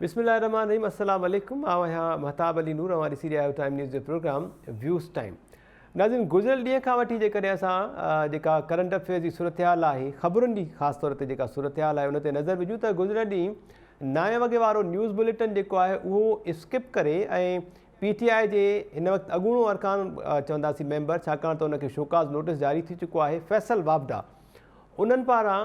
बिस्मिल्लाहिर्रहमानिर्रहीम अस्सलाम वालेकुम। आवां यहाँ महताब अली नूर हमारी सीरिया आयो टाइम न्यूज़ जो प्रोग्राम व्यूज़ टाइम। नाज़रीन गुज़िरियल ॾींहं खां वठी जेकॾहिं असां जेका करंट अफेयर्स जी सूरत हाल आहे, ख़बरुनि जी ख़ासि तौर ते जेका सूरत हाल आहे उन ते नज़र विझूं त गुज़िरियल ॾींहुं 9 वॻे वारो न्यूज़ बुलेटिन जेको आहे उहो स्किप करे ऐं PTI जे हिन वक़्तु अॻूणो अरकान चवंदासीं मेंबर, छाकाणि त उनखे शोकाज़ नोटिस जारी थी चुको आहे, फैसल वाबडा उन्हनि पारां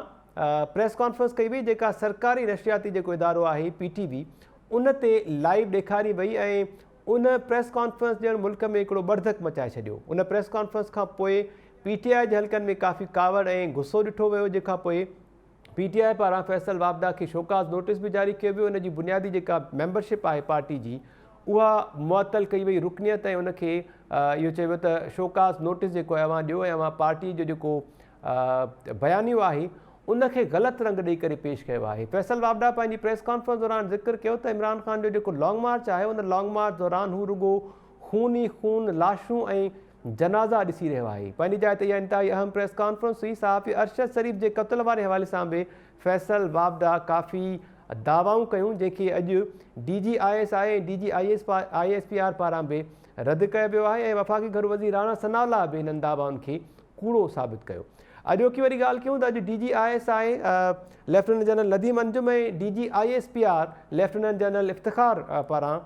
प्रेस कॉन्फ्रेंस कई वई जेका सरकारी नशियाती जेको इदारो आहे PTV उन ते लाइव ॾेखारी वई ऐं उन प्रेस कॉन्फ्रेंस ॼण मुल्क में हिकिड़ो बड़धक मचाए छॾियो। उन प्रेस कॉन्फ्रेंस खां पोइ PTI जे हल्कनि में काफ़ी कावड़ ऐं गुस्सो ॾिठो वियो, जंहिंखां पोइ PTI पारां फैसल वाबडा खे शोकाज़ नोटिस बि जारी कयो वियो। उनजी बुनियादी जेका मेंबरशिप आहे पार्टी जी उहा मुअतल कई वई, रुकनियत, ऐं उनखे इहो चयो वियो त शोकाज़ नोटिस जेको आहे अवां ॾियो ऐं अवां पार्टी जो जेको बयानियो आहे उनखे ग़लति रंग ॾेई करे पेश कयो आहे। फैसल वाबडा पंहिंजी प्रेस कॉन्फ्रेंस दौरान ज़िक्र कयो त इमरान ख़ान जो जेको लॉन्ग मार्च आहे उन लॉन्ग मार्च दौरान हू रुगो खून ई खून, लाशूं ऐं जनाज़ा ॾिसी रहियो आहे। पंहिंजी जाइ ते इहा इंतिहाई अहम प्रेस कॉन्फ्रेंस हुई। सहाफ़ी अरशद शरीफ़ जे क़त्ल वारे हवाले सां बि फैसल वाबडा काफ़ी दावाऊं कयूं, जंहिंखे अॼु DGIS ऐं DGISPR पारां बि रद्द कयो वियो आहे ऐं वफ़ाक़ी घरू वज़ीर राणा सनाउल्लाह बि हिननि दावाउनि खे कूड़ो साबित कयो। अॼोकी वरी ॻाल्हि कयूं त अॼु DGIS lieutenant general Nadeem Anjum ऐं DGISPR लेफ्टिनेंट जनरल इफ्तिखार पारां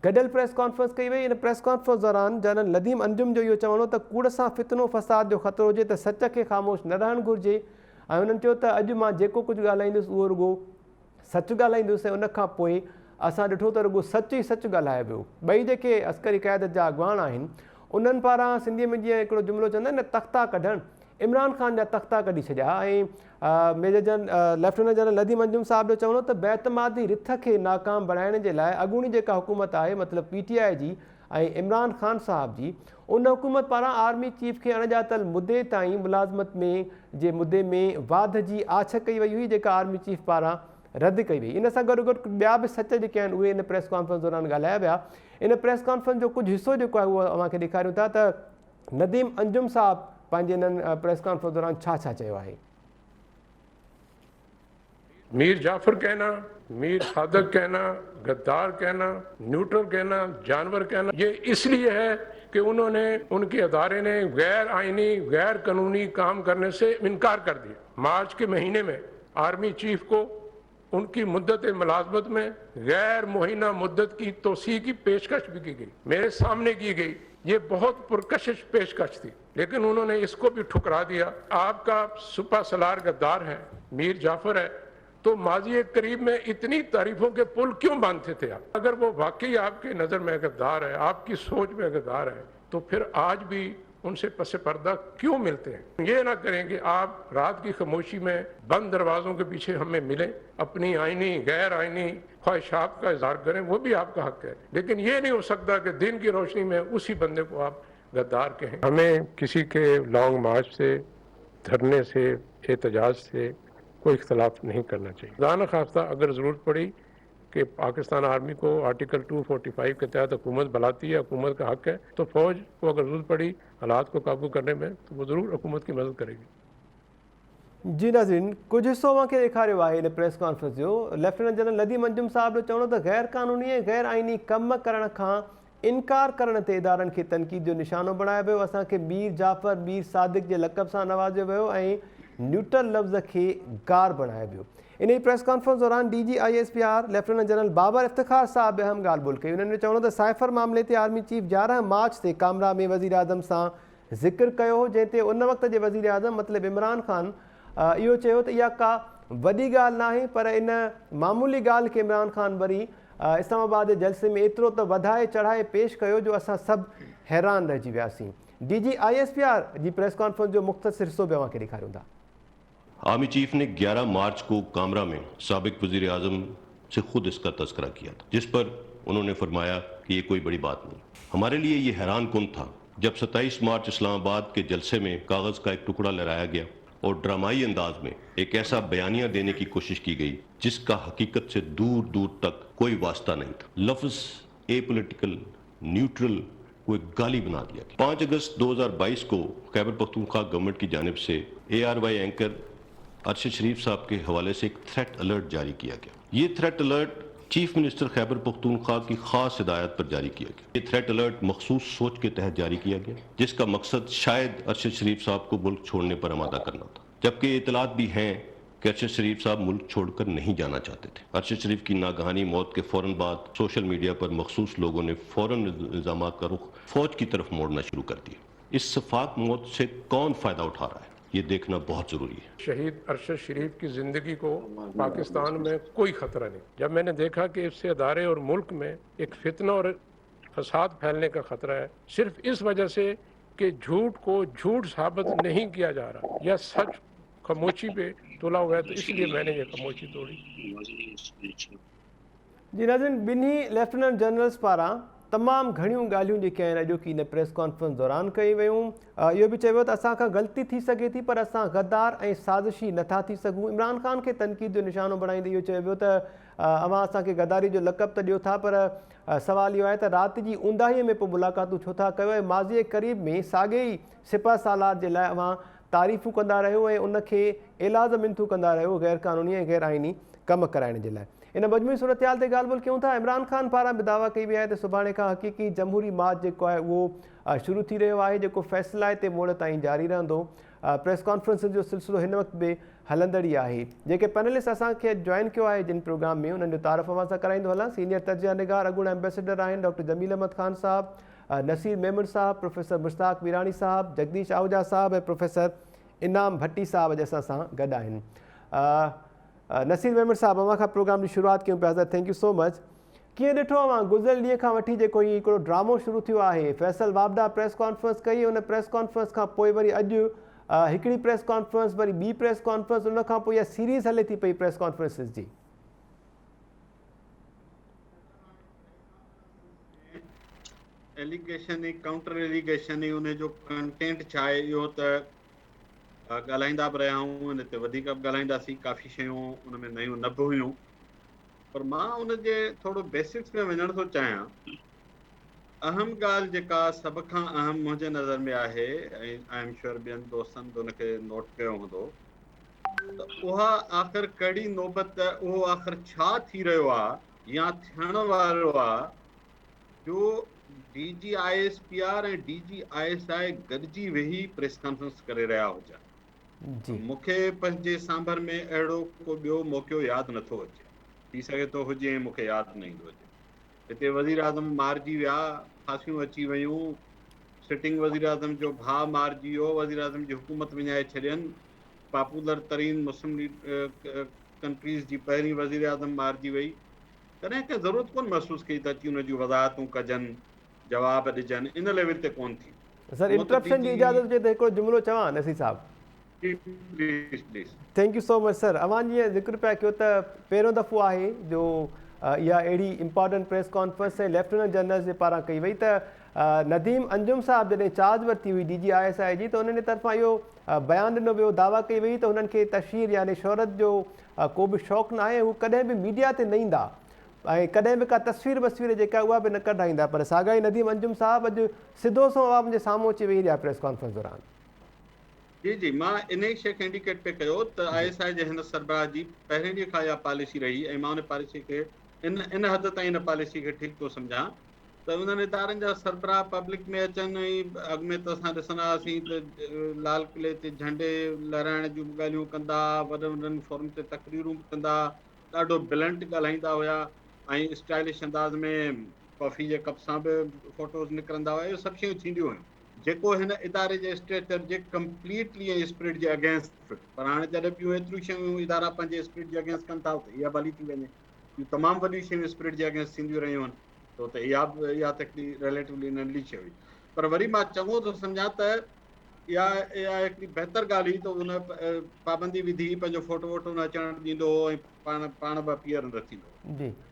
गॾियल प्रेस कॉन्फ्रेंस कई वई। इन प्रेस कॉन्फ्रेंस दौरान जनरल नदीम अंजुम जो इहो चवणो त कूड़ सां फितनो फसाद जो ख़तरो हुजे त सच खे ख़ामोश न रहणु घुरिजे ऐं उन्हनि चयो त अॼु मां जेको कुझु ॻाल्हाईंदुसि उहो रुगो सच ॻाल्हाईंदुसि ऐं उनखां पोइ असां ॾिठो त रुगो सच ई सच ॻाल्हायो वियो। ॿई जेके अस्करी क़यादत जा अॻवान आहिनि उन्हनि पारां सिंधीअ में जीअं हिकिड़ो जुमिलो चवंदा आहिनि न, तख़्ता कढणु, इमरान ख़ान जा तख़्ता कढी छॾिया ऐं लेफ्टिनेंट जनरल नदीम अंजुम साहब जो चवणो त बेतमादी रिथ खे नाकाम बणाइण जे लाइ अॻूणी जेका हुकूमत आहे मतिलबु PTI जी ऐं इमरान ख़ान साहब जी, उन हुकूमत पारां आर्मी चीफ खे अणॼातल मुदे ताईं मुलाज़मत में जे मुदे में वाध जी आछ कई वई हुई, जेका आर्मी चीफ पारां रद्द कई वई। इन सां गॾो गॾु ॿिया बि सच जेके आहिनि उहे इन प्रेस कॉन्फ्रेंस दौरान ॻाल्हाया विया। इन प्रेस कॉन्फ्रेंस जो कुझु हिसो जेको आहे उहो अव्हांखे ॾेखारियूं था त नदीम अंजुम साहब पंहिंजे हिननि प्रेस कॉन्फ्रेंस दौरान छा छा चयो आहे। मीर जाफर कहना, मीर सादक कहना, गद्दार कहना, न्यूट्रल कहना, जानवर कहना, ये इसलिए है कि उन्होंने, उनके अदारे ने गैर आईनी गैर कानूनी काम करने से इनकार कर दिया। मार्च के महीने में आर्मी चीफ को उनकी मुद्दत मुलाजमत में गैर मुहिना मुद्दत की तोसी की पेशकश भी की गई, मेरे सामने की गई। ये बहुत पुरकशिश पेशकश थी, लेकिन उन्होंने इसको भी ठुकरा दिया। आपका सुपा सलार गद्दार है, मीर जाफर है, तो माजी करीब में इतनी तारीफों के पुल क्यों बांधते थे आप? अगर वो वाकई आपकी नज़र में गद्दार है, आपकी सोच में गद्दार है, तो फिर आज भी उनसे पसे पर्दा क्यों मिलते हैं? ये ना करें कि आप रात की खामोशी में बंद दरवाजों के पीछे हमें मिलें, अपनी आईनी गैर आईनी ख्वाहिशात का इजहार करें, वो भी आपका हक है, लेकिन ये नहीं हो सकता कि दिन की रोशनी में उसी बंदे को आप गद्दार कहें। हमें किसी के लॉन्ग मार्च से, धरने से, एहतजाज से कोई इख्तलाफ नहीं करना चाहिए। खुदा खास्ता अगर ज़रूरत पड़ी कि पाकिस्तान आर्मी को आर्टिकल 245 के तहत हुकूमत बुलाती है, हुकूमत का हक है, तो फ़ौज को अगर ज़रूरत पड़ी हालात को काबू करने में तो वो ज़रूर हुकूमत की मदद करेगी। जी नाज़रीन, कुझु हिसो अव्हांखे ॾेखारियो आहे इन प्रेस कॉन्फ्रेंस जो। लेफ्टिनेंट जनरल नदीम अंजुम साहब जो चवणो त गैर कानूनी ऐं गैर आईनी कम करण खां इनकार करण ते इदारनि खे तनक़ीद जो निशानो बणायो वियो। असांखे मीर जाफ़र, मीर सादिक जे लक़ब सां नवाज़ियो वियो ऐं न्यूट्रल लफ़्ज़ खे गार बणायो वियो। इन प्रेस कॉन्फ्रेंस दौरान DGISPR लेफ्टिनेंट जनरल बाबर इफ्तिखार साहब बि अहम ॻाल्हि ॿोल कई। उन्हनि चवणो त साइफ़र मामले ते आर्मी चीफ 11 मार्च ते कामरा में वज़ीर आज़म सां ज़िक्र कयो हो, जंहिं ते उन वक़्त जे वज़ीर आज़म मतिलबु इमरान ख़ान इहो चयो त इहा का वॾी ॻाल्हि न आहे, पर इन मामूली ॻाल्हि खे इमरान ख़ान वरी इस्लामाबाद जे जलसे में एतिरो त वधाए चढ़ाए पेश कयो जो असां सभु हैरान रहिजी वियासीं। DGISPR जी प्रेस कॉन्फ्रेंस जो मुख़्तसर हिसो बि अव्हांखे ॾेखारियूं था। आर्मी चीफ ने 11 मार्च को कामरा में साबिक वज़ीर आज़म से खुद इसका तज़किरा किया था, जिस पर उन्होंने फरमाया कि ये कोई बड़ी बात नहीं। हमारे लिए ये हैरान कुन था जब 27 मार्च इस्लामाबाद के जलसे में कागज़ का एक टुकड़ा लहराया गया और ड्रामाई अंदाज में एक ऐसा बयानिया देने की कोशिश की गई जिसका हकीकत से दूर दूर तक कोई वास्ता नहीं था। लफ्ज़ एपॉलिटिकल, न्यूट्रल को एक गाली बना दिया गया। 5 अगस्त 2022 को खैबर पख्तूनख्वा गवर्नमेंट की जानिब से ARY एंकर अरशद शरीफ साहब के हवाले से एक थ्रेट अलर्ट जारी किया गया। ये threat alert chief minister Khyber Pakhtunkhwa की खास हिदायत पर जारी किया गया। ये थ्रेट अलर्ट मखसूस सोच के तहत जारी किया गया, जिसका मकसद शायद अरशद शरीफ साहब को मुल्क छोड़ने पर आमादा करना था, जबकि इतलात भी हैं कि अरशद शरीफ साहब मुल्क छोड़कर नहीं जाना चाहते थे। अरशद शरीफ की नागहानी मौत के फौरन बाद सोशल मीडिया पर मखसूस लोगों ने फौरन इल्जामात का रुख फौज की तरफ मोड़ना शुरू कर दिया। इस शफाक मौत से कौन फायदा उठा रहा है, ये देखना बहुत जरूरी है। शहीद अरशद शरीफ की जिंदगी को पाकिस्तान में कोई खतरा नहीं। जब मैंने देखा कि इससे अदारे और मुल्क में एक फितना और फसाद फैलने का खतरा है, सिर्फ इस वजह से कि झूठ को झूठ साबित नहीं किया जा रहा या सच खामोशी पे तुला हुआ है, तो इसलिए मैंने ये खामोशी तोड़ी। जी नाज़रीन, ॿिन्ही लेफ्टिनेंट जनरल्स पारां तमामु घणियूं ॻाल्हियूं जेके आहिनि अॼोकी इन प्रेस कॉन्फ्रेंस दौरान कई वियूं। इहो बि चयो त असां खां ग़लती थी सघे थी, पर असां गद्दार ऐं साज़िशी नथा थी सघूं। इमरान ख़ान खे तनक़ीद जो निशानो बणाईंदे इहो चयो वियो त अवां असांखे गद्दारी जो लक़ब त ॾियो था, पर सवाल इहो आहे त राति जी ऊंदाहीअ में पोइ मुलाक़ातूं छो था कयो ऐं माज़ी क़रीब में साॻे ई सिपह सालार जे लाइ अवां तारीफ़ूं कंदा रहियो ऐं उनखे एलाज़ मिनथूं कंदा रहियो गैर क़ानूनी ऐं गैर आइनी कम कराइण जे लाइ। इन मजमूई सूरत हाल ते ॻाल्हि ॿोल कयूं था। इमरान ख़ान पारां बि दावा कई वई आहे त सुभाणे खां हक़ीक़ी जमहूरी मार्च जेको आहे उहो शुरू थी रहियो आहे, जेको फ़ैसिला आहे ते मोड़ ताईं जारी रहंदो। प्रेस कॉन्फ्रेंस जो सिलसिलो हिन वक़्तु बि हलंदड़ ई आहे। जेके पैनलिस्ट असांखे जॉइन कयो आहे जिन प्रोग्राम में, उन्हनि जो तारीफ़ असां कराईंदो हलां। सीनियर तर्जिया निगार अॻूणा एम्बेसडर आहिनि डॉक्टर जमील अहमद ख़ान साहब, नसीर मेमन साहब, प्रोफेसर मुश्ताक वीरानी साहब, जगदीश आहूजा साहब ऐं प्रोफेसर इनाम भट्टी साहब अॼु असां सां गॾु आहिनि। नसीर मेमन साहब, अव्हां खां प्रोग्राम जी शुरूआत कयूं पिया। Thank you so much. कीअं ॾिठो अव्हां गुज़िरियल ॾींहं खां वठी जेको हीउ हिकिड़ो ड्रामो शुरू थियो आहे? फैसल वाबडा प्रेस कॉन्फ्रेंस कई, उन प्रेस कॉन्फ्रेंस खां पोइ वरी अॼु हिकिड़ी प्रेस कॉन्फ्रेंस, वरी ॿी प्रेस कॉन्फ्रेंस, उन खां पोइ इहा सीरीज़ हले थी पई प्रेस कॉन्फ्रेंसिस जी। एलिगेशन ऐं काउंटर एलिगेशन ऐं उन जो कंटेंट छा आहे इहो त ॻाल्हाईंदा बि रहिया आहियूं, हिन ते वधीक बि ॻाल्हाईंदासीं। काफ़ी शयूं उन में नयूं न बि हुयूं, पर मां उन जे थोरो बेसिक्स में वञणु थो चाहियां। अहम ॻाल्हि जेका सभ खां अहम मुंहिंजे नज़र में आहे, ऐं आई एम श्योर ॿियनि दोस्तनि बि उनखे नोट कयो हूंदो, त उहा आख़िर कहिड़ी नौबत, उहो आख़िर छा थी रहियो आहे या थियण वारो आहे जो DGISPR ऐं DGISI गॾिजी वेही प्रेस कॉन्फ्रेंस करे रहिया हुजनि। मूंखे पंहिंजे सांभर में अहिड़ो को ॿियो मौक़ो यादि नथो अचे। थी सघे थो हुजे, मूंखे यादि न ईंदो हुजे। हिते वज़ीर आज़म मारिजी विया, फांसियूं अची वियूं, सिटिंग वज़ीर आज़म जो भाउ मारिजी वियो, वज़ीर आज़म जी हुकूमत विञाए छॾियनि, पॉपुलर तरीन मुस्लिम कंट्रीज़ जी पहिरीं वज़ीर आज़म मारिजी वई। कॾहिं कंहिं ज़रूरत कोन महसूसु कई त अची उन जूं वज़ाहतूं कजनि, जवाब ॾिजनि, इन लेवल ते कोन थी। सर, इंटरप्शन जी इजाज़त हुजे त हिकिड़ो जुमिलो चवां Naseer sahib? Thank you so much sir. अवां जीअं ज़िक्र पिया कयो त पहिरियों दफ़ो आहे जो इहा अहिड़ी इम्पॉर्टेंट प्रेस कॉन्फ्रेंस ऐं लेफ्टिनेंट जनरल जे पारां कई वई। त नदीम अंजुम साहब जॾहिं चार्ज वरिती हुई DGISI जी, त उन्हनि तरफ़ां इहो बयानु ॾिनो वियो, दावा कई वई त हुननि खे तशहीर यानी शोहरत जो को बि शौक़ु न आहे, हू कॾहिं बि मीडिया ते न ईंदा ऐं कॾहिं बि का तस्वीर वस्वीर जेका उहा बि न कढाईंदा। पर साॻा ई नदीम अंजुम साहब अॼु सिधो सो आवाम जे साम्हूं अची वेही रहिया प्रेस कॉन्फ्रेंस दौरान। जी जी, मां इन ई शइ खे इंडिकेट पे कयो त ISI जे हिन सरबराह जी पहिरें ॾींहं खां इहा पॉलिसी रही, ऐं मां उन पॉलिसी खे इन हद ताईं इन पॉलिसी खे ठीकु थो सम्झां त उन्हनि इदारनि जा सरबराह पब्लिक में अचनि, ऐं अॻु में त असां ॾिसंदा हुआसीं त लाल किले ते झंडे लहराइण जूं ॻाल्हियूं कंदा, वॾनि वॾनि फोरम ते तकरीरूं कंदा, ॾाढो ब्लंट ॻाल्हाईंदा हुया, ऐं स्टाइलिश अंदाज़ में कॉफ़ी जे कप सां बि फोटोज़ निकिरंदा हुआ। इहे सभु शयूं थींदियूं हुयूं, जेको हिन इदारे जे स्ट्रक्चर जे कंप्लीटली स्पिरिट जे अगेंस्ट। पर हाणे जॾहिं ॿियूं एतिरियूं शयूं इदारा पंहिंजे स्पिरिट जे अगेंस्ट कनि था, त इहा भली थी वञे। इहे तमामु वॾियूं शयूं स्पिरिट जे अगेंस्ट थींदियूं रहियूं आहिनि, त इहा त हिकिड़ी रिलेटिवली नंढी शइ हुई। पर वरी मां चङो थो सम्झां त इहा हिकिड़ी बहितर ॻाल्हि हुई त उन पाबंदी विधी, पंहिंजो फोटो वोटो न अचणु ॾींदो हो, ऐं पाण बि अपीयर न थींदो।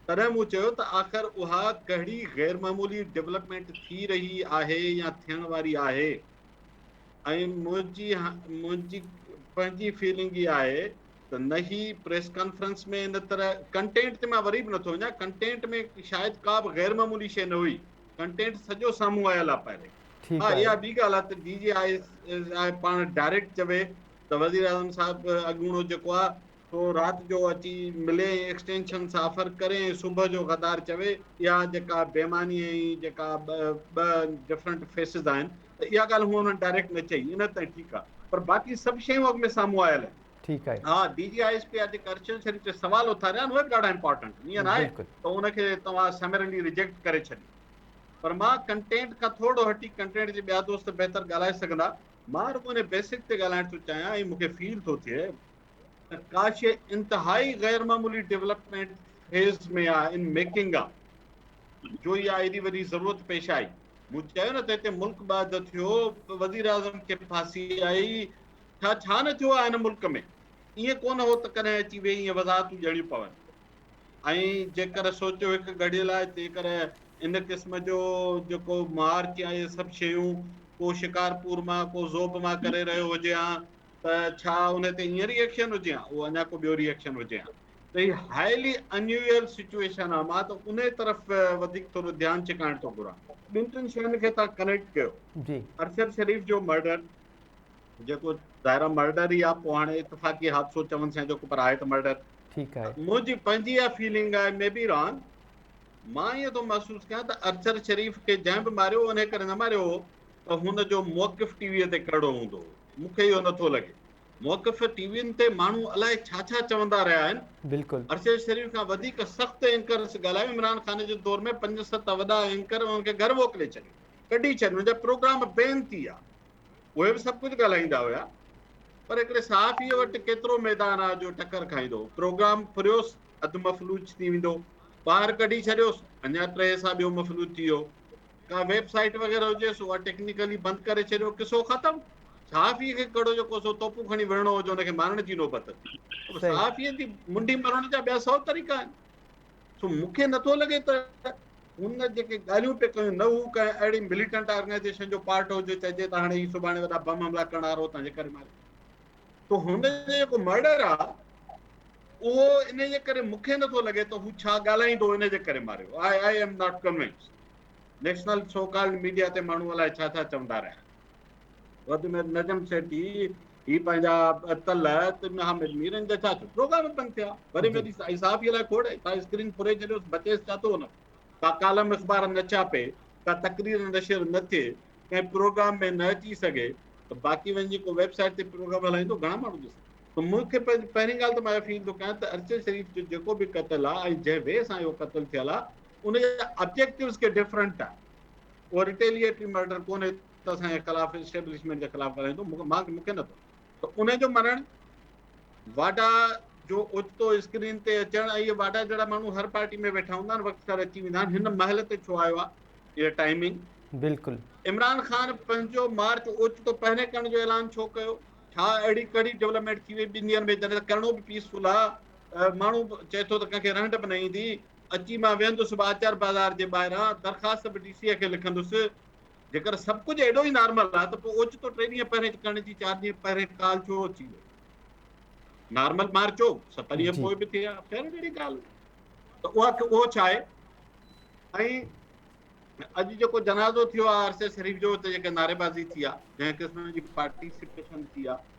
तॾहिं मूं चयो त आख़िर उहा कहिड़ी गैर मामूली डेवलपमेंट थी रही आहे या थियण वारी आहे। ऐं मुंहिंजी पंहिंजी फीलिंग इहा आहे त न ही प्रेस कॉन्फ्रेंस में इन तरह कंटेंट ते मां वरी बि नथो वञा, कंटेंट में शायदि का बि गैर मामूली शइ न हुई, कंटेंट सॼो साम्हूं आयल आहे पहिरें। हा, इहा ॿी ॻाल्हि आहे त DGISI पाण डायरेक्ट चवे त वज़ीर आज़म साहिब अॻूणो जेको आहे तो रात जो अची मिले एक्सटेंशन सां ऑफर करें सुबह जो गदार चवे या जेका बेमानी जेका ब डिफरेंट फेसिस आहिनि त इहा ॻाल्हि हुन डायरेक्ट न चई इन ताईं ठीकु आहे पर बाक़ी सभु शयूं अॻ में साम्हूं आयल आहिनि ठीकु आहे हाँ DGISP आज जेका अर्शद शरीफ़ ते सवाल उथारिया आहिनि उहे बि ॾाढा इंपॉर्टेंट ईअं न आहे त उनखे तव्हां समरली रिजेक्ट करे छॾी पर मां कंटेंट खां थोरो हटी कंटेंट जे ॿिया दोस्त बहितर ॻाल्हाए सघंदा मां रुॻो उन बेसिक ते ॻाल्हाइण थो चाहियां ऐं मूंखे फील थो थिए त का शइ इंतिहाई गैर मामूली डेवलपमेंट फेज़ में आहे इन मेकिंग आहे जो इहा एॾी वॾी ज़रूरत पेश आई मूं चयो न त हिते मुल्क बाद थियो वज़ीर आज़म खे फांसी आई छा न थियो आहे हिन मुल्क में ईअं कोन हो त कॾहिं अची वेही ईअं वज़ाहतूं ॼणियूं पवनि ऐं जेकर सोचियो हिकु घड़ियल आहे जेकर इन क़िस्म जो जेको मार्च या इहे सभु शयूं को शिकारपुर मां को ज़ोब मां करे रहियो हुजे हा त छा उन ते ईअं रिएक्शन हुजे हा उहो अञा को ॿियो रिएक्शन हुजे हा त हीअ हाईली अनयूअल सिचुएशन आहे मां त उन तरफ़ वधीक थोरो ध्यानु छिकाइण थो घुरां ॿिनि टिनि शयुनि खे तव्हां कनेक्ट कयो जी अरशद शरीफ़ जो मर्डर जेको ज़ाहिर मर्डर ई आहे पोइ हाणे इतफ़ाक़ी हादसो चवनि सां जेको पर आहे त मर्डर ठीकु आहे मुंहिंजी पंहिंजी इहा फीलिंग आहे मे बी रॉन्ग मां ईअं थो महसूसु कयां त अरशद शरीफ़ खे जंहिं बि मारियो उन करे न मारियो त हुन जो मौक़िफ़ टीवीअ ते कहिड़ो हूंदो मूंखे इहो नथो लॻे मौक़िफ़ टीवियुनि ते माण्हू अलाए छा छा चवंदा रहिया आहिनि बिल्कुलु अरशद शरीफ़ खां वधीक सख़्तु एंकर ॻाल्हायो इमरान ख़ान जे दौर में 5-7 वॾा एंकर उनखे घर मोकिले छॾियो कढी छॾियो हुनजा प्रोग्राम बैन थी विया उहे बि सभु कुझु ॻाल्हाईंदा हुया पर हिकिड़े सहाफ़ीअ वटि केतिरो मैदान आहे जो टकर खाईंदो प्रोग्राम फुरियोसि अधु मफ़लूज थी वेंदो ॿाहिरि कढी छॾियोसि अञा 3 सां ॿियो मफ़लूज थी वियो का वेबसाइट वग़ैरह हुजेसि उहा टेक्निकली बंदि करे छॾियो किसो ख़तमु सहाफ़ीअ खे कहिड़ो जेको सो तोपूं खणी विढ़णो हुजे हुनखे मारण जी नौबत सहाफ़ीअ जी मुंडी मरण जा ॿिया 100 तरीक़ा आहिनि सो मूंखे नथो लॻे त हुन जेके ॻाल्हियूं पिया कयूं न हू कंहिं अहिड़ी मिलिटेंट ऑर्गेनाइज़ेशन जो पार्ट हुजे चइजे त हाणे ही सुभाणे वॾा बम हमला करण वारो तव्हांजे करे मारे त हुन जो जेको मर्डर आहे उहो इन जे करे मूंखे नथो लॻे त हू छा ॻाल्हाईंदो इन जे करे मारियो I am not convince national so called media ते माण्हू अलाए छा छा चवंदा रहिया वधि में नजम सेठी ही पंहिंजा तल मीरनि जा छा प्रोग्राम बंदि थिया वरी मेरी सहाफ़ीअ लाइ खोड़ तव्हां स्क्रीन फुरे छॾियो बचेसि छा थो हुन का कालम अख़बार न छापे का तकरीर नशर न थिए कंहिं प्रोग्राम में न अची सघे त बाक़ी वञी को वेबसाइट ते प्रोग्राम हलाईंदो घणा माण्हू ॾिसनि त मूंखे पहिरीं ॻाल्हि त मां फील थो कयां त अरशद शरीफ़ जो जेको बि क़तल आहे ऐं जंहिं वे सां इहो क़तल थियल आहे उनजा ऑब्जेक्टिव्स के डिफरेंट आहे उहो रिटेलिएटरी मर्डर कोन्हे त असांजे ख़िलाफ़ु इस्टेब्लिशमेंट जे ख़िलाफ़ु ॻाल्हाईंदो मूंखे नथो त उनजो मरण वाडा जो ओचितो स्क्रीन ते अचणु ऐं इहे वाडा जहिड़ा माण्हू हर पार्टी में वेठा हूंदा आहिनि वक़्तु सां अची वेंदा आहिनि हिन महल ते छो आयो आहे इहा टाइमिंग बिल्कुलु इमरान ख़ान पंहिंजो मार्च ओचितो पहिरें करण जो ऐलान छो कयो छा अहिड़ी कड़ी डेवलपमेंट थी वई 2 ॾींहंनि में जॾहिं करिणो बि पीसफुल आहे माण्हू चए थो त कंहिंखे रहंड बि न ईंदी अची मां वेहंदुसि आचार बाज़ार जे ॿाहिरां दरख़्वास्त बि DCA खे लिखंदुसि जेकर सभु कुझु एॾो ई नॉर्मल आहे त पोइ ओचितो 3 ॾींहं पहिरें करण जी 4 ॾींहं पहिरें काल छो अची वियो नॉर्मल मार्च हो 7 ॾींहं पोइ बि थी विया ख़ैर कहिड़ी ॻाल्हि त उहो छा आहे ऐं अॼु जेको जनाज़ो थियो आहे अरशद शरीफ़ जो त जेके नारेबाज़ी थी आहे जंहिं क़िस्म जी पार्टिसिपेशन थी आहे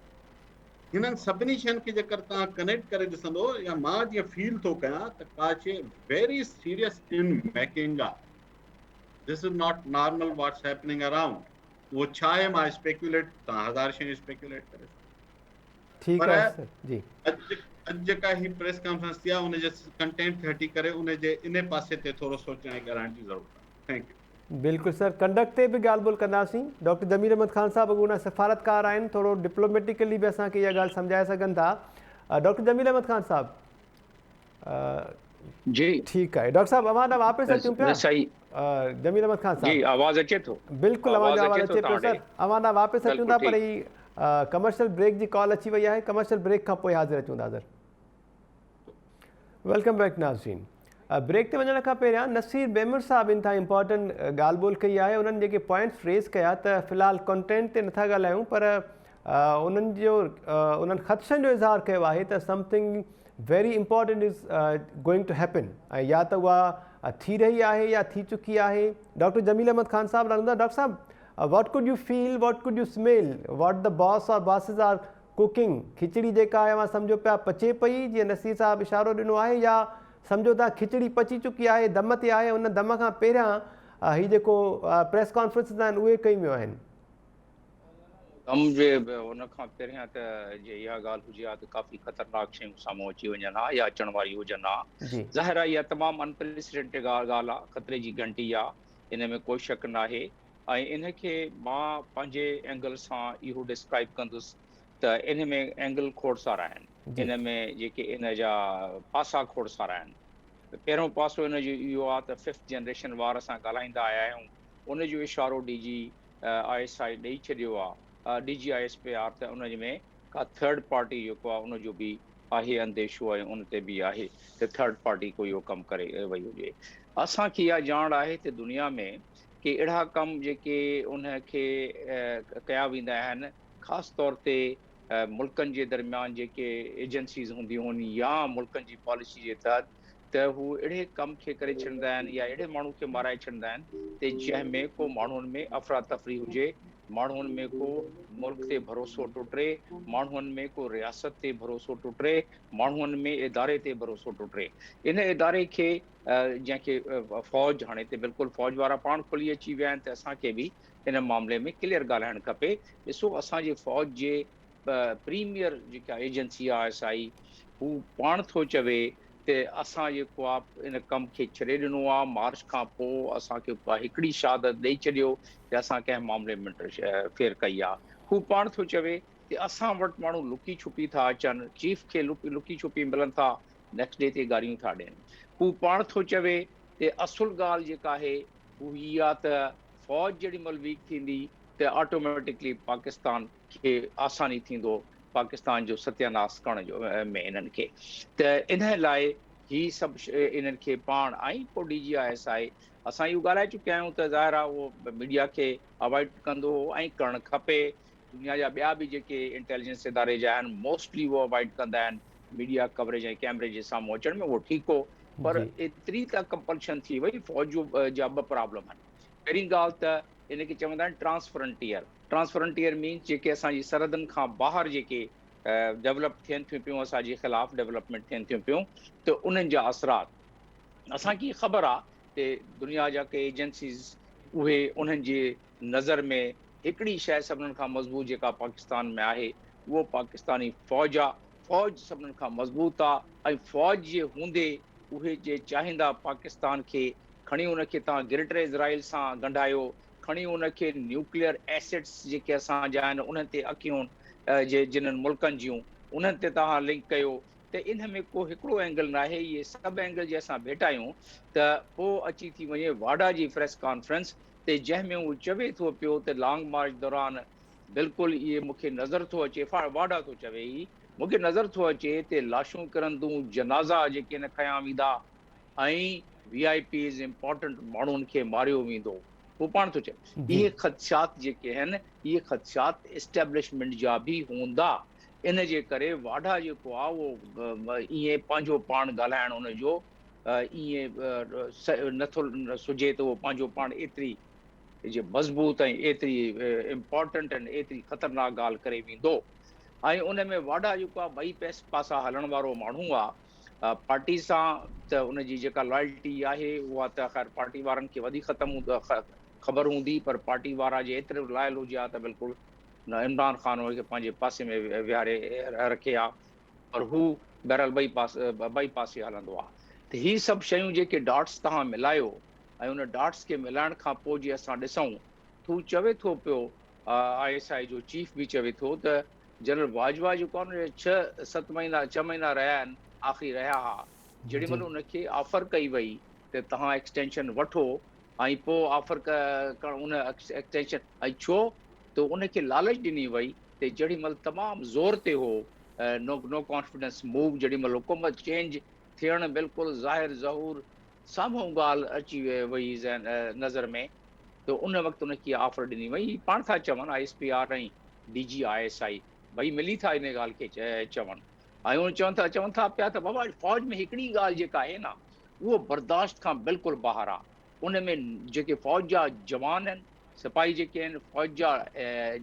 हिननि सभिनी शयुनि खे जेकर तव्हां कनेक्ट करे ॾिसंदो या मां जीअं फील थो कयां त का शइ वेरी सीरियस इन मेकिंग आहे this is not normal what's happening around उहो छा आहे मां स्पेक्यूलेट तव्हां 1000 शयूं स्पेक्यूलेट करे ठीकु आहे सर जी अॼु जेका ही प्रेस कॉन्फ्रेंस थी आहे उनजे कंटेंट खे हटी करे उनजे इन पासे ते थोरो सोचण ऐं ॻाल्हाइण जी ज़रूरत आहे थैंक यू बिल्कुलु सर कंडक्ट ते बि ॻाल्हि ॿोल कंदासीं डॉक्टर ज़मीर अहमद ख़ान साहब अॻूणा सफ़ारतकार आहिनि थोरो डिप्लोमेटिकली बि असांखे इहा ॻाल्हि सम्झाए सघनि था डॉक्टर ज़मीर अहमद ख़ान साहब जी ठीकु आहे डॉक्टर साहब अवां वापसि अचूं पिया ज़मीर अहमद ख़ान साहब जी आवाज़ अचे थो बिल्कुलु आवाज़ अचे पियो सर अवां वापसि अचूं था पर ही कमर्शियल ब्रेक जी कॉल अची वई आहे कमर्शियल ब्रेक खां पोइ हाज़िर अचूं था सर वेलकम बैक नाज़रीन ब्रेक ते वञण खां पहिरियां नसीर बेमर साहब इन तां इम्पॉर्टेंट ॻाल्हि ॿोल कई आहे उन्हनि जेके पॉइंट्स रेज़ कया त फ़िलहालु कंटेंट ते नथा ॻाल्हायूं पर उन्हनि ख़दशनि जो इज़हार कयो आहे त something very important is going to happen ऐं या त उहा थी रही आहे या थी चुकी आहे डॉक्टर जमील अहमद ख़ान साहब रहंदा डॉक्टर साहब what could you feel, what could you smell, what the boss or bosses are cooking khichdi जेका आहे उहा सम्झो पिया पचे पई, जीअं नसीर साहिबु इशारो ॾिनो आहे, या सम्झो था खिचड़ी पची चुकी आहे, दम ते आहे, उन दम खां पहिरियां हीउ जेको प्रेस कॉन्फ्रेंसिस आहिनि उहे कयूं वियूं आहिनि? दम जे उन खां पहिरियां त जे इहा ॻाल्हि हुजे हा त काफ़ी ख़तरनाक शयूं साम्हूं अची वञनि हा या अचण वारी हुजनि हा। जी ज़ाहिर आहे इहा तमामु अनप्रेसिडेंटेड ॻाल्हि आहे, ख़तरे जी घंटी आहे, इन में कोई शक न आहे। ऐं इनखे मां पंहिंजे एंगल सां इहो डिस्क्राइब कंदुसि त इन में एंगल खोड़सार आहिनि, जी इन में जेके इन जा पासा खोड़सार आहिनि। पहिरियों पासो इन जो इहो आहे त 5th जनरेशन वार असां ॻाल्हाईंदा आया आहियूं, उन जो इशारो DG ISI ॾेई छॾियो आहे, DG ISPR, त उन में का थर्ड पार्टी जेको आहे उनजो बि आहे अंदेशो ऐं उन ते बि आहे त थर्ड पार्टी कोई इहो कमु करे वई हुजे। असांखे इहा ॼाण आहे त दुनिया में कि अहिड़ा कम जेके उनखे कया वेंदा आहिनि, ख़ासि तौर ते मुल्कनि जे दरमियान जेके एजेंसीज़ हूंदियूं आहिनि या मुल्कनि जी पॉलिसी जे तहत, त हू अहिड़े कम खे करे छॾींदा आहिनि या अहिड़े माण्हू खे माराए छॾींदा आहिनि त जंहिंमें को माण्हुनि में अफ़रा तफ़री हुजे, माण्हुनि में को मुल्क ते भरोसो टुटे, माण्हुनि में को रियासत ते भरोसो टुटे, माण्हुनि में इदारे ते भरोसो टुटे। इन इदारे खे जंहिंखे फ़ौज, हाणे हिते बिल्कुलु फ़ौज वारा पाण खुली अची विया आहिनि, त असांखे बि इन मामले में क्लियर ॻाल्हाइणु खपे। ॾिसो, असांजे फ़ौज जे प्रीमियर जेका एजेंसी आहे ISI, हू पाण थो चवे त असां जेको आहे इन कम खे छॾे ॾिनो आहे, मार्च खां पोइ असांखे हिकिड़ी शहादत ॾेई छॾियो कि असां कंहिं मामले में इंटरफेयर कई आहे। हू पाण थो चवे कि असां वटि माण्हू लुकी छुपी था अचनि, चीफ खे लुकी छुपी मिलनि था, नेक्स्ट डे ते गारियूं था ॾियनि। हू पाण थो चवे त असुल ॻाल्हि जेका आहे हू हीअ आहे त फ़ौज जेॾी महिल वीक थींदी त ऑटोमेटिकली पाकिस्तान खे आसानी थींदो पाकिस्तान जो सत्यानाश करण जो में इन्हनि खे। त इन लाइ ही सभु इन्हनि खे पाण ऐं पोइ DG ISI असां इहो ॻाल्हाए चुकिया आहियूं त ज़ाहिर आहे उहो मीडिया खे अवॉइड कंदो ऐं करणु खपे। दुनिया जा ॿिया बि जेके इंटेलिजेंस इदारे जा आहिनि मोस्टली उहो अवॉइड कंदा आहिनि मीडिया कवरेज ऐं कैमरे जे साम्हूं अचण में, उहो ठीकु हो, पर एतिरी त कंपल्शन थी वई। फ़ौज जा ॿ प्रॉब्लम आहिनि। पहिरीं ॻाल्हि त इनखे चवंदा आहिनि ट्रांसफ्रंटियर। ट्रांसफ्रंटियर मीन्स जेके असांजी सरहदनि खां ॿाहिरि जेके डेवलप थियनि थियूं पियूं, असांजे ख़िलाफ़ डेवलपमेंट थियनि थियूं पियूं, त उन्हनि जा असरात असांखे ख़बर आहे त दुनिया जा के एजेंसीज़ उहे उन्हनि जे नज़र में हिकिड़ी शइ सभिनीनि खां मज़बूत जेका पाकिस्तान में आहे उहो पाकिस्तानी फ़ौज आहे। फ़ौज सभिनीनि खां मज़बूत आहे ऐं फ़ौज जे हूंदे उहे जे चाहींदा पाकिस्तान खे खणी उनखे तव्हां ग्रेटर इज़राइल सां ॻंढायो, खणी उनखे न्यूक्लियर एसेट्स जेके असांजा आहिनि उन्हनि ते अखियूं जिन्हनि मुल्कनि जूं उन्हनि ते तव्हां लिंक कयो, त इन में को हिकिड़ो एंगल न आहे। इहे सभु एंगल जे असां भेटायूं त पोइ अची थी वञे वाडा जी प्रेस कॉन्फ्रेंस ते, जंहिंमें उहो चवे थो पियो त लॉन्ग मार्च दौरान बिल्कुलु इहे मूंखे नज़र थो अचे, वाडा थो चवे ई, मूंखे नज़र थो अचे त लाशूं किरंदूं जनाज़ा जेके न खयां वेंदा ऐं VIPs इम्पोर्टेंट माण्हुनि खे मारियो वेंदो। हू पाण थो चए इहे ख़दशात जेके आहिनि इहे ख़दशात इस्टेब्लिशमेंट जा बि हूंदा। इन जे करे वाडा जेको आहे उहो ईअं पंहिंजो पाण ॻाल्हाइण उनजो ईअं नथो सुझे त उहो पंहिंजो पाण एतिरी मज़बूत ऐं एतिरी इम्पोर्टेंट ऐं एतिरी ख़तरनाक ॻाल्हि करे वेंदो। ऐं उन में वाडा जेको आहे ॿई पासा हलण वारो माण्हू आहे। पार्टी सां त उनजी जेका लॉयल्टी आहे उहा त ख़ैर पार्टी वारनि खे वधीक ख़बर हूंदी, पर पार्टी वारा जे एतिरे लॉयल हुजे हा त बिल्कुलु इमरान ख़ान खे पंहिंजे पासे में विहारे रखे हा, पर हू बहरहाल ॿई पासे हलंदो आहे। त ही सभु शयूं जेके डॉट्स तव्हां मिलायो ऐं उन डॉट्स खे मिलाइण खां पोइ जीअं असां ॾिसूं त हू चवे थो पियो, ISI जो चीफ बि चवे थो त जनरल बाजवा जेको आहे 6 महीना रहिया आहिनि, आख़िरी रहिया हुआ, जेॾी महिल उनखे ऑफर कई वई त तव्हां एक्सटेंशन वठो ऐं पोइ ऑफर उन एक्सटेंशन ऐं छो त उनखे लालच ॾिनी वई त जेॾी महिल तमामु ज़ोर ते हो नो कॉन्फिडेंस मूव, जेॾी महिल हुकूमत चेंज थियण बिल्कुलु ज़ाहिर ज़हूर साम्हूं ॻाल्हि अची वई नज़र में, त उन वक़्तु उनखे ऑफर ॾिनी वई। पाण था चवनि ISPR ऐं DG ISI ॿई मिली था इन ॻाल्हि खे चवनि ऐं उन चवनि था पिया त बाबा फ़ौज में हिकिड़ी ॻाल्हि जेका आहे न उहो बर्दाश्त खां बिल्कुलु ॿाहिरि आहे। उन में जेके फ़ौज जा जवान आहिनि, सिपाही जेके आहिनि, फ़ौज जा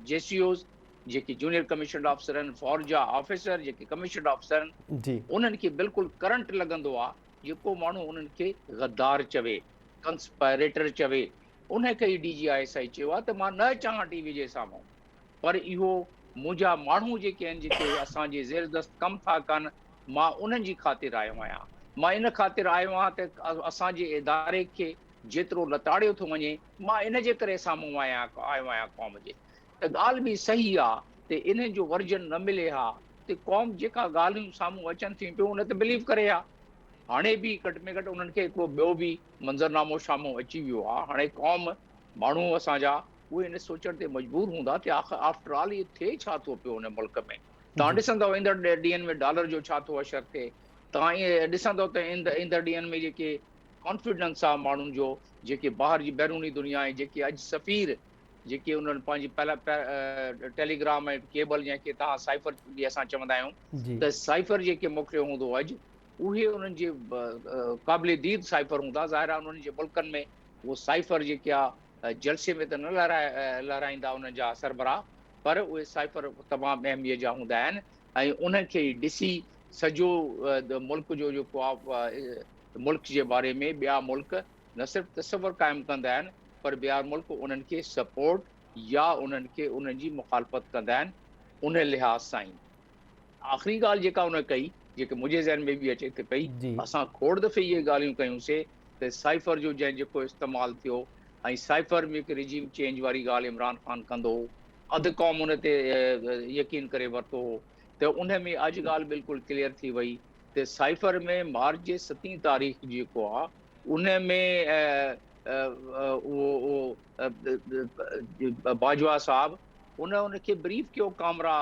JCOs जेके जूनियर कमीशन ऑफिसर आहिनि, फौज जा ऑफिसर जेके कमीशन ऑफिसर आहिनि, जी उन्हनि खे बिल्कुलु करंट लॻंदो आहे जेको माण्हू उन्हनि खे गद्दार चवे, कंस्पायरेटर चवे। उन खे ई DGISI चयो आहे त मां न चाहियां टीवी जे साम्हूं, पर इहो मुंहिंजा माण्हू जेके आहिनि जेके असांजे ज़ेर दस्त कमु था कनि, मां उन्हनि जी ख़ातिर आयो आहियां। मां इन ख़ातिर आयो आहियां त असांजे इदारे खे जेतिरो लताड़ियो थो वञे, मां इन जे करे साम्हूं आयो आहियां क़ौम जे। त ॻाल्हि बि सही आहे त इन जो वर्जन न मिले हा त क़ौम जेका ॻाल्हियूं साम्हूं अचनि थियूं पियूं उन ते बिलीव करे हा। हाणे बि घटि में घटि उन्हनि खे हिकिड़ो ॿियो बि मंज़रनामो साम्हूं अची वियो आहे। हाणे क़ौम माण्हू असांजा उहे इन सोचण ते मजबूर हूंदा त आफ्टर ऑल इहो थिए छा थो पियो उन मुल्क में। तव्हां ॾिसंदव ईंदड़ ॾींहंनि में डॉलर जो छा थो असरु थिए। तव्हां ईअं ॾिसंदव त ईंदड़ ॾींहंनि में जेके कॉन्फिडेंस आहे माण्हुनि जो, जेके ॿाहिरि जी बैरूनी दुनिया आहे, जेके अॼु सफ़ीर जेके उन्हनि पंहिंजी टेलीग्राम ऐं केबल जंहिंखे तव्हां साइफर बि असां चवंदा आहियूं, जी त साइफर जेके मोकिलियो हूंदो अॼु, उहे उन्हनि जे क़ाबिल दीद साइफर हूंदा। ज़ाहिर आहे उन्हनि जे मुल्कनि में उहो साइफर जेके आहे जलसे में त न लहराईंदा उन्हनि जा सरबराह, पर उहे साइफर तमामु अहमियत जा हूंदा आहिनि। ऐं उनखे ॾिसी सॼो मुल्क जो जेको आहे मुल्क जे बारे में ॿिया मुल्क न सिर्फ़ु तसवुरु क़ाइमु कंदा आहिनि, पर ॿिया मुल्क उन्हनि खे सपोर्ट या उन्हनि खे उन्हनि जी मुखालफ़त कंदा आहिनि। उन लिहाज़ सां ई आख़िरी ॻाल्हि जेका उन कई, जेके मुंहिंजे ज़हन में बि अचे थी पई, जी असां खोड़ दफ़े इहे ॻाल्हियूं कयूंसीं त साइफर जो जेको इस्तेमालु थियो ऐं साइफर में हिकु रिजीम चेंज वारी ॻाल्हि इमरान ख़ान कंदो हो, अधु क़ौम उन ते यकीन करे वरितो हो, त उन में अॼु ॻाल्हि बिल्कुलु क्लियर थी वई त साइफर में मार्च जे 7 तारीख़ जेको आहे उन में उहो बाजवा साहब उनखे ब्रीफ कयो कामरा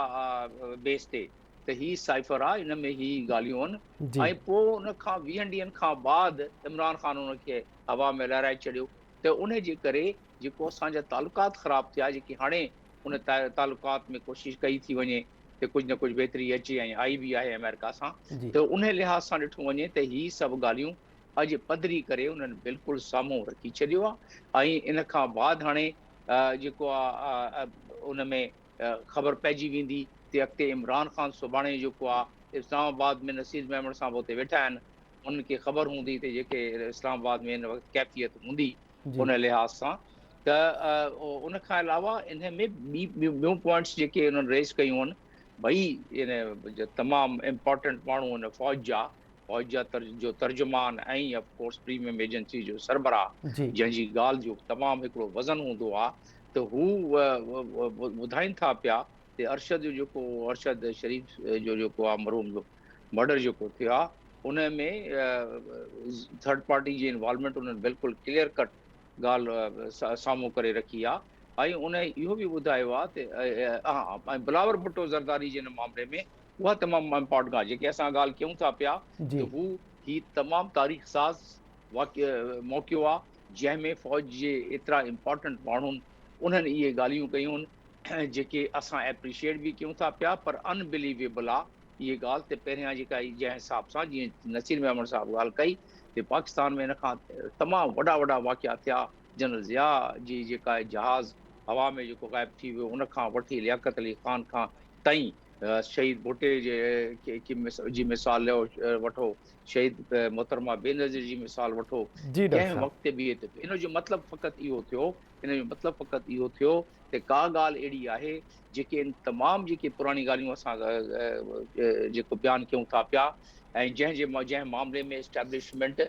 बेस ते त ही साइफर आहे, इन में ही ॻाल्हियूं आहिनि। जी ऐं पोइ उन खां 20 ॾींहंनि खां बाद इमरान ख़ान उनखे हवा में लहराए छॾियो। त उन जे करे जेको असांजा तालुकात ख़राब थिया, जेकी हाणे उन तालुकात में कोशिशि कई थी वञे त कुझु न कुझु बहितरी अचे ऐं आई बि आहे अमेरिका सां, जी त उन लिहाज़ सां ॾिठो वञे त ही सभु ॻाल्हियूं अॼु पधरी करे उन्हनि बिल्कुलु साम्हूं रखी छॾियो आहे। ऐं इन खां बाद हाणे जेको आहे उन में ख़बर पइजी वेंदी त अॻिते इमरान ख़ान सुभाणे जेको आहे इस्लामाबाद में नसीर मेमण साहब हुते वेठा आहिनि, उन्हनि खे ख़बर हूंदी त जेके इस्लामाबाद में हिन वक़्तु कैफ़ियत हूंदी जी उन लिहाज़ सां। त उन खां अलावा इन में ॿियूं पॉइंट्स जेके उन्हनि रेज़ कयूं आहिनि, भई इन तमामु इम्पोर्टेंट माण्हू आहिनि फ़ौज जा जो तर्जुमान ऐं ऑफकोर्स प्रीमियम एजेंसी जो सरबराह, जी जंहिंजी ॻाल्हि जो तमामु हिकिड़ो वज़न हूंदो आहे, त हू ॿुधाइनि था पिया त अरशद शरीफ़ जो जेको आहे मरहूम जो मर्डर जेको थियो आहे उन में थर्ड पार्टी जी इन्वॉल्वमेंट उन्हनि बिल्कुलु क्लियर कट ॻाल्हि साम्हूं करे रखी आहे। ऐं उन इहो बि ॿुधायो आहे त हा बिलावर भुट्टो ज़रदारी जे हिन मामले में उहा तमामु इम्पोर्टेंट आहे। जेके असां ॻाल्हि कयूं था पिया जी त हू ही तमामु तारीख़ साज़ मौक़ियो आहे जंहिंमें फ़ौज जे एतिरा इम्पोर्टेंट माण्हुनि उन्हनि इहे ॻाल्हियूं कयूं आहिनि जेके असां एप्रिशिएट बि कयूं था पिया, पर अनबिलीवेबल आहे इहे ॻाल्हि त पहिरियां जेका जंहिं हिसाब सां जीअं नसीर मेमण साहब ॻाल्हि कई त पाकिस्तान में हिन खां तमामु वॾा वॾा वाक़िया थिया। जनरल ज़िया जी जेका जहाज़ हवा में जेको ग़ाइब थी वियो, उन खां वठी लियाकत अली ख़ान खां ताईं शहीद भुट्टे जी मिसाल वठो, शहीद मोहतरमा बेनज़ीर जी मिसाल वठो, जी डॉक्टर कंहिं साहब वक़्त बि इन जो मतिलबु फ़क़ति इहो थियो त का ॻाल्हि अहिड़ी आहे जेके इन तमामु जेके पुराणी ॻाल्हियूं असां जेको बयानु कयूं था पिया ऐं जंहिं मामले में एस्टेब्लिशमेंट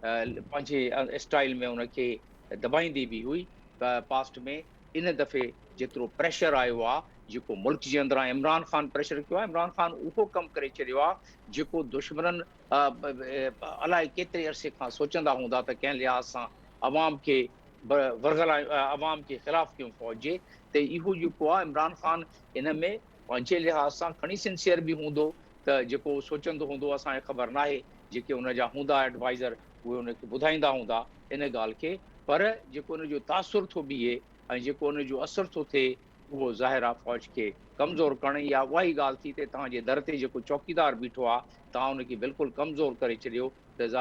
पंहिंजे स्टाइल में उनखे दॿाईंदी बि हुई पास्ट में, इन दफ़े जेतिरो प्रेशर आयो आहे जेको मुल्क जे अंदरां इमरान ख़ान प्रेशर कयो आहे, इमरान ख़ान उहो कमु करे छॾियो आहे जेको दुश्मननि अलाए केतिरे अरसे खां सोचंदा हूंदा त कंहिं लिहाज़ सां अवाम खे अवाम खे ख़िलाफ़ कयूं फ़ौज जे। त इहो जेको आहे इमरान ख़ान इन में पंहिंजे लिहाज़ सां खणी सिंसियर बि हूंदो त जेको सोचंदो हूंदो असांखे ख़बर न आहे, जेके हुनजा हूंदा एडवाइज़र उहे हुनखे ॿुधाईंदा हूंदा इन ॻाल्हि खे, पर जेको हुनजो तासुर थो बीहे ऐं जेको हुनजो असरु थो थिए उहो ज़ाहिर आहे फ़ौज खे कमज़ोर करण, या उहा ई ॻाल्हि थी त तव्हांजे दर ते जेको चौकीदार बीठो आहे तव्हां हुनखे बिल्कुलु कमज़ोर करे छॾियो त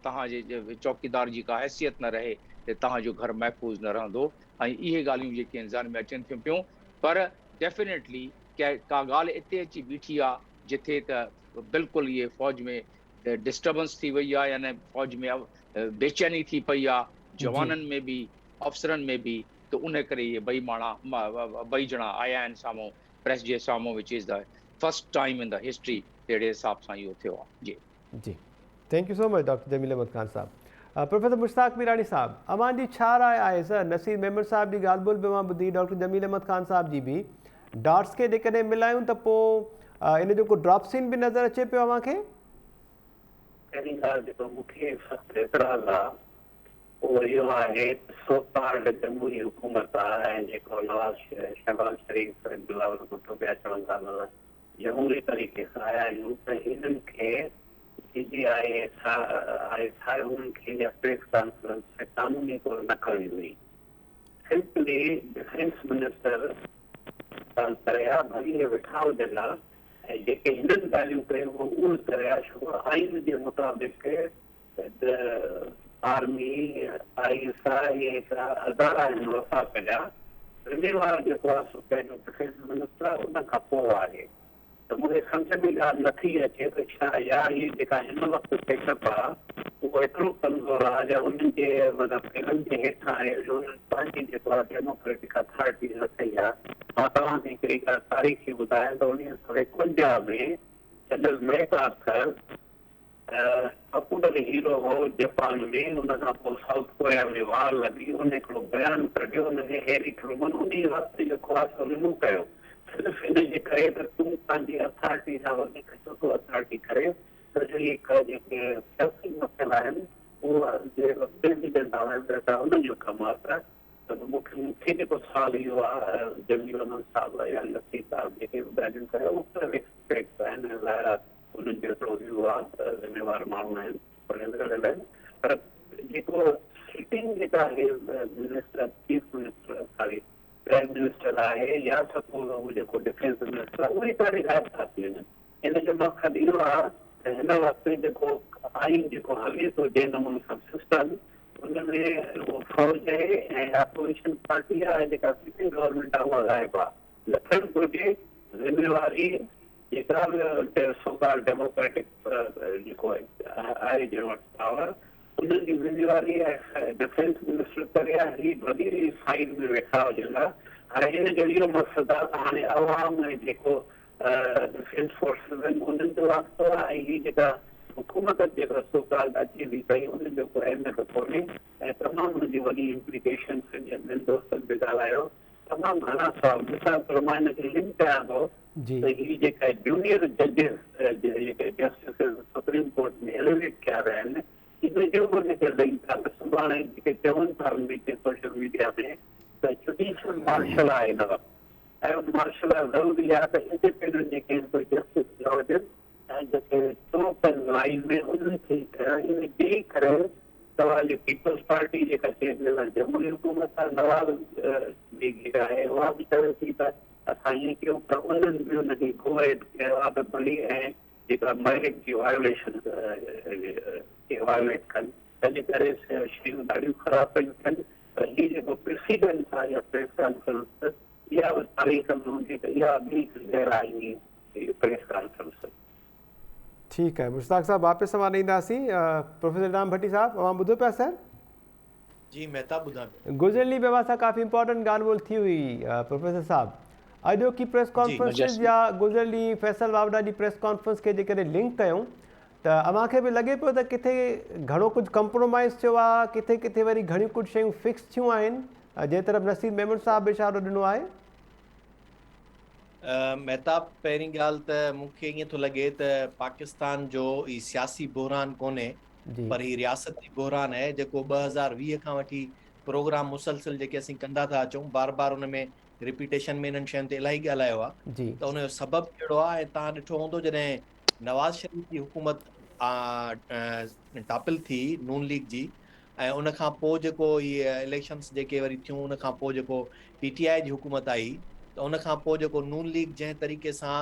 तव्हांजे चौकीदार जी का हैसियत न रहे त तव्हांजो घर महफ़ूज़ न रहंदो। ऐं इहे ॻाल्हियूं जेके ज़हन में अचनि थियूं पियूं पर डेफिनेटली का ॻाल्हि हिते अची बीठी आहे जिथे त बिल्कुलु इहे फ़ौज में डिस्टर्बेंस थी वई आहे, यानी फ़ौज में बेचैनी थी पई आहे, जवाननि में बि अफ़सरनि में बि, त उन करे इहे ॿई ॿई ॼणा आया आहिनि साम्हूं प्रेस जे साम्हूं, which is the first time in the history जहिड़े हिसाब सां इहो थियो आहे। जी जी, thank you so much doctor Jameel Ahmed Khan sahib. Professor Mushtaq Mirani sahib, अवां जी छा राय आहे सर? नसीर मेमन साहब जी ॻाल्हि ॿोल बि मां ॿुधी, डॉक्टर जमील अहमद ख़ान साहब जी बि। डॉट्स खे जेकॾहिं मिलायूं त पोइ इन जो को ड्रॉप सीन बि नज़र अचे पियो अव्हां खे? पहिरीं ॻाल्हि जेको मूंखे सख़्तु एतिराज़ आहे उहो इहो आहे त सोपार्ड जमहूरी हुकूमत आहे ऐं जेको शहबाज शरीफ़ बिलावल भुट्टो पिया चवंदा हुआ जमहूरी तरीक़े सां आया आहियूं, त हिननि खे उन्हनि खे प्रेस कॉन्फ्रेंस कानूनी तौरु न करणी हुई। सिंपली डिफेंस मिनिस्टर करिया भली वेठा हुजनि ऐं जेके हिननि ॻाल्हियूं कयूं उहे करिया, छो आइन जे मुताबिक़ आर्मी ISI हिकिड़ा अदारा आहिनि वफ़ा कया। ज़िम्मेवार जेको आहे सो पंहिंजो डिफेंस मिनिस्टर उन खां पोइ आहे। त मूंखे सम्झ में ॻाल्हि नथी अचे त छा यार हीअ जेका हिन वक़्तु सेटअप आहे उहो एतिरो कमज़ोर आहे या उन्हनि जे मतिलबु हिननि जे हेठां आहे जो उन्हनि पंहिंजी जेको आहे डेमोक्रेटिक अथॉरिटी न कई आहे। मां तव्हांखे हिकिड़ी ॻाल्हि तारीख़ी ॿुधायां त 1951 में जनरल मैकआर्थर पॉपुलर हीरो हो जापान में, उन खां पोइ साउथ कोरिया में वार लॻी, उन हिकिड़ो बयानु कढियो, हुनखे हैरी ट्रूमन उन वक़्तु जेको आहे सो रिमूव कयो, सिर्फ़ु इन जे करे त तूं पंहिंजी अथॉरिटी सां वधीक सुठो अथॉरिटी करे त जेके सियासी मसइला आहिनि उहा प्रेसिडेंट आहे उन्हनि जो कमु आहे। त मूंखे जेको सुवालु इहो आहे जमील अहमद साहब या नसीर साहब जेके बि ॻाल्हियूं कयो उहे रिस्पेक्ट आहिनि, ज़ाहिर उन्हनि जो हिकिड़ो व्यू आहे, ज़िम्मेवार माण्हू आहिनि, पर जेको सिटिंग जेका आहे minister chief minister sorry prime minister आहे या सपोज उहो जेको डिफेंस मिनिस्टर आहे उहे सारे ॻाइब था थी वञनि। इन जो मक़सदु इहो आहे त हिन वक़्तु जेको आइन जेको हले थो जंहिं नमूने सां सिस्टम उनमें फौज आहे ऐं अपोजिशन पार्टी आहे जेका सिटिंग गवर्नमेंट आहे उहा ग़ाइब आहे। लखनि घुर्जे ज़िम्मेवारी जेका बि सोकाल डेमोक्रेटिक जेको आहे जंहिं वटि पावर उन्हनि जी ज़िम्मेवारी आहे डिफेंस मिनिस्टर करे आहे, हीअ वॾी साइड में वेठा हुजंदा। हाणे हिन जो इहो मक़सदु आहे त हाणे अवाम ऐं जेको डिफेंस फोर्सिस आहिनि उन्हनि जो वास्तो आहे ऐं हीअ जेका हुकूमत जेका सोकाल अचे थी पई उन्हनि जो को अहमियत कोन्हे ऐं तमामु हुनजी वॾी इम्प्लीकेशन ॿियनि दोस्तनि बि ॻाल्हायो, तमामु घणा सवाल। मिसाल तौरु मां हिनखे लिंक कयां थो त हीअ जेका जूनियर जजिस जेके जस्टिस सुप्रीम कोर्ट में एलिवेट कया विया आहिनि इन जो हुनखे ॾेई था त सुभाणे जेके चवनि था सोशल मीडिया में त जुडिशियल मार्शल आहे हिन वक़्तु ऐं उन मार्शल ज़रूरी आहे त इंडिपेंडेंट जेके आहिनि कोई जस्टिस हुजनि ऐं जेके टॉप लाइन में उन्हनि खे इन ॾेई करे तव्हां जो पीपल्स पार्टी जेका चइबी आहे जमहूरी हुकूमत आहे नवाज़ लीग जेका आहे उहा बि चवे थी त असां ईअं कयूं पर उन्हनि बि हुनखे गोएड कयो आहे त भली ऐं जेका मैरिट जी वायोलेशन वायोलेट कनि, तंहिंजे करे शयूं ॾाढियूं ख़राब पियूं थियनि। त हीअ जेको प्रेसिडेंट आहे या प्रेस कॉन्फ्रेंस इहा बि तारीख़ में हूंदी त इहा ॿी गहरा ईंदी प्रेस कॉन्फ्रेंस। ठीकु आहे मुश्ताक साहब, वापसि सवाल ईंदासीं। प्रोफेसर राम भट्टी साहब, अवां ॿुधो पिया सर? जी मेहताब ॿुधां। गुज़िरियल ॾींहुं व्यवस्था काफ़ी इंपॉर्टेंट ॻाल्हि ॿोल थी हुई प्रोफेसर साहब। अॼोकी प्रेस कॉन्फ्रेंसिस या गुज़िरियल ॾींहुं फैसल वावड़ा जी प्रेस कॉन्फ्रेंस खे जेकॾहिं लिंक कयूं त अव्हांखे बि लॻे पियो त किथे घणो कुझु कंप्रोमाइज़ थियो आहे, किथे किथे वरी घणियूं कुझु शयूं फिक्स थियूं आहिनि, जंहिं तरफ़ नसीर मेमन साहब बि इशारो ॾिनो आहे। मेहताब, पहिरीं ॻाल्हि त मूंखे ईअं थो लॻे त पाकिस्तान जो ही सियासी बहरान कोन्हे पर ही रियासती बहरान आहे जेको 2020 खां वठी प्रोग्राम मुसलसिल जेके असीं कंदा था अचूं, बार बार उन में रिपीटेशन में इन्हनि शयुनि ते इलाही ॻाल्हायो आहे त उनजो सबबु कहिड़ो आहे। ऐं तव्हां ॾिठो हूंदो जॾहिं नवाज़ शरीफ़ जी हुकूमत टापिल थी नून लीग जी ऐं उन खां पोइ जेको इहे इलेक्शन्स जेके वरी थियूं उन खां पोइ जेको PTI जी हुकूमत आई त उन खां पोइ जेको नून लीग जंहिं तरीक़े सां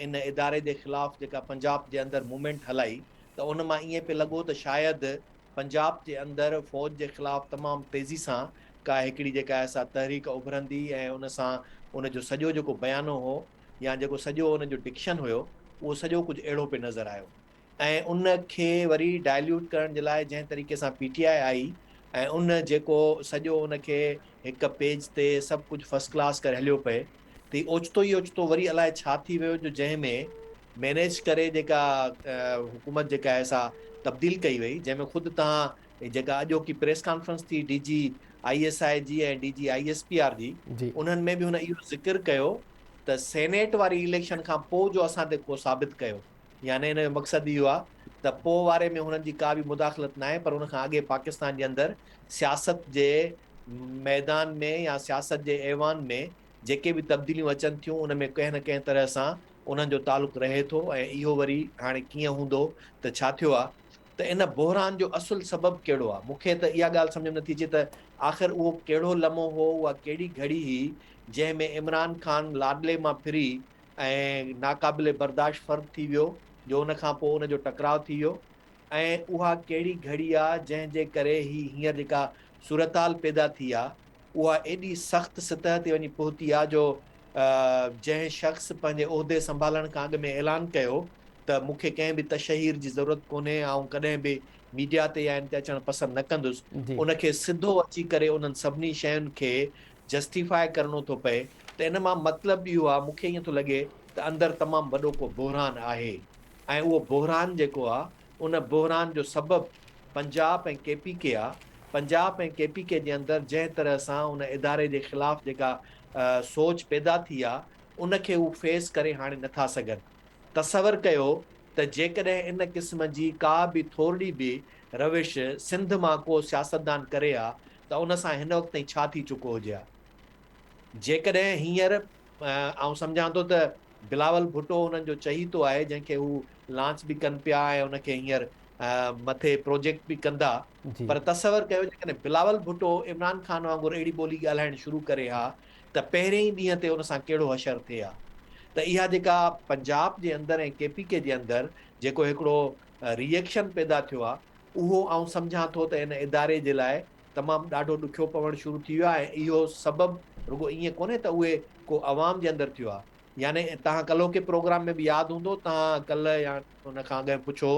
इन इदारे जे ख़िलाफ़ु जेका पंजाब जे अंदरि मूवमेंट हलाई त उन मां ईअं पियो लॻो त शायदि पंजाब जे अंदरि फ़ौज जे ख़िलाफ़ु तमामु तेज़ी सां का हिकिड़ी जेका आहे सा तहरीक उभरंदी ऐं उन सां उनजो सॼो जेको बयानो हो या जेको सॼो उनजो डिक्शन हुयो उहो सॼो कुझु अहिड़ो पे नज़र आयो ऐं उनखे वरी डाइल्यूट करण जे लाइ जंहिं तरीक़े सां PTI आई ऐं उन जेको सॼो उनखे हिकु पेज ते सभु कुझु फर्स्ट क्लास करे हलियो पए त ओचितो ई ओचितो वरी अलाए छा थी वियो जो जंहिंमें मैनेज करे जेका हुकूमत जेका आहे सा तब्दील कई वई, जंहिंमें ख़ुदि तव्हां जेका अॼोकी प्रेस कॉन्फ्रेंस थी DG ISI जी ऐं DG ISPR जी उन्हनि में बि हुन इहो ज़िक्र कयो त सेनेट वारी इलेक्शन खां पोइ जो असां ते को साबित कयो, यानी हिन जो मक़सदु इहो आहे त पोइ वारे में हुननि जी का बि मुदाख़लत न आहे, पर हुन खां अॻे पाकिस्तान जे अंदरि सियासत जे मैदान में या सियासत जे ऐवान में जेके बि तब्दीलियूं अचनि थियूं उन में कंहिं न कंहिं तरह सां उन्हनि जो तालुक़ु रहे थो ऐं इहो वरी हाणे कीअं हूंदो त छा थियो आहे त इन बहरान जो असुल सबबु कहिड़ो आहे। मूंखे त इहा ॻाल्हि सम्झ में नथी अचे त आख़िर उहो कहिड़ो लम्हो हो, उहा कहिड़ी घड़ी हुई जंहिंमें इमरान ख़ान लाडले मां फिरी ऐं नाक़ाबिले बर्दाश्त फ़र्क़ थी वियो जो उन खां पोइ उनजो टकराव थी वियो ऐं उहा कहिड़ी घड़ी आहे जंहिंजे करे हींअर जेका सूरताल पैदा थी आहे उहा एॾी सख़्तु सतह ते वञी पहुती आहे जो जंहिं शख़्स पंहिंजे उहिदे संभालण खां अॻु में ऐलान कयो त मूंखे कंहिं बि तशहीर जी ज़रूरत कोन्हे ऐं कॾहिं बि मीडिया ते या इन ते अचणु पसंदि न कंदुसि, उनखे सिधो अची करे उन्हनि सभिनी शयुनि खे जस्टिफाई करिणो थो पए त इन मां मतिलबु इहो आहे, मूंखे ईअं थो लॻे त अंदरि तमामु वॾो को बहरान आहे ऐं उहो बहरान जेको आहे उन बहरान जो सबबु पंजाब ऐं KPK आहे। पंजाब ऐं KPK जे अंदरि जंहिं तरह सां उन इदारे जे ख़िलाफ़ु जेका सोच पैदा थी आहे उनखे उहे फेस करे हाणे नथा सघनि। तसवर कयो त जेकॾहिं इन क़िस्म जी का बि थोरी बि रविश सिंध मां को सियासतदान करे आहे त उन सां हिन वक़्त ताईं छा थी चुको हुजे हा। जेकॾहिं हींअर आउं सम्झां थो त बिलावल भुट्टो हुननि जो चहीतो आहे जंहिंखे हू लॉन्च बि कनि पिया ऐं उनखे हींअर मथे प्रोजेक्ट बि कंदा, पर तसवर कयो जेकॾहिं बिलावल भुट्टो इमरान ख़ान वांगुरु अहिड़ी ॿोली ॻाल्हाइणु शुरू करे हा त पहिरें ई ॾींहं ते उन सां कहिड़ो असरु थिए हा। त इहा जेका पंजाब जे अंदरि ऐं KPK जे अंदरि जेको हिकिड़ो रिएक्शन पैदा थियो आहे उहो आउं सम्झां थो त इन इदारे जे लाइ तमामु ॾाढो ॾुखियो पवणु शुरू थी वियो आहे ऐं इहो सबबु रुॻो ईअं कोन्हे त उहे को अवाम जे अंदरि थियो आहे। यानी तव्हां कल्ह के प्रोग्राम में बि यादि हूंदो, तव्हां कल्ह या हुन खां अॻु पुछो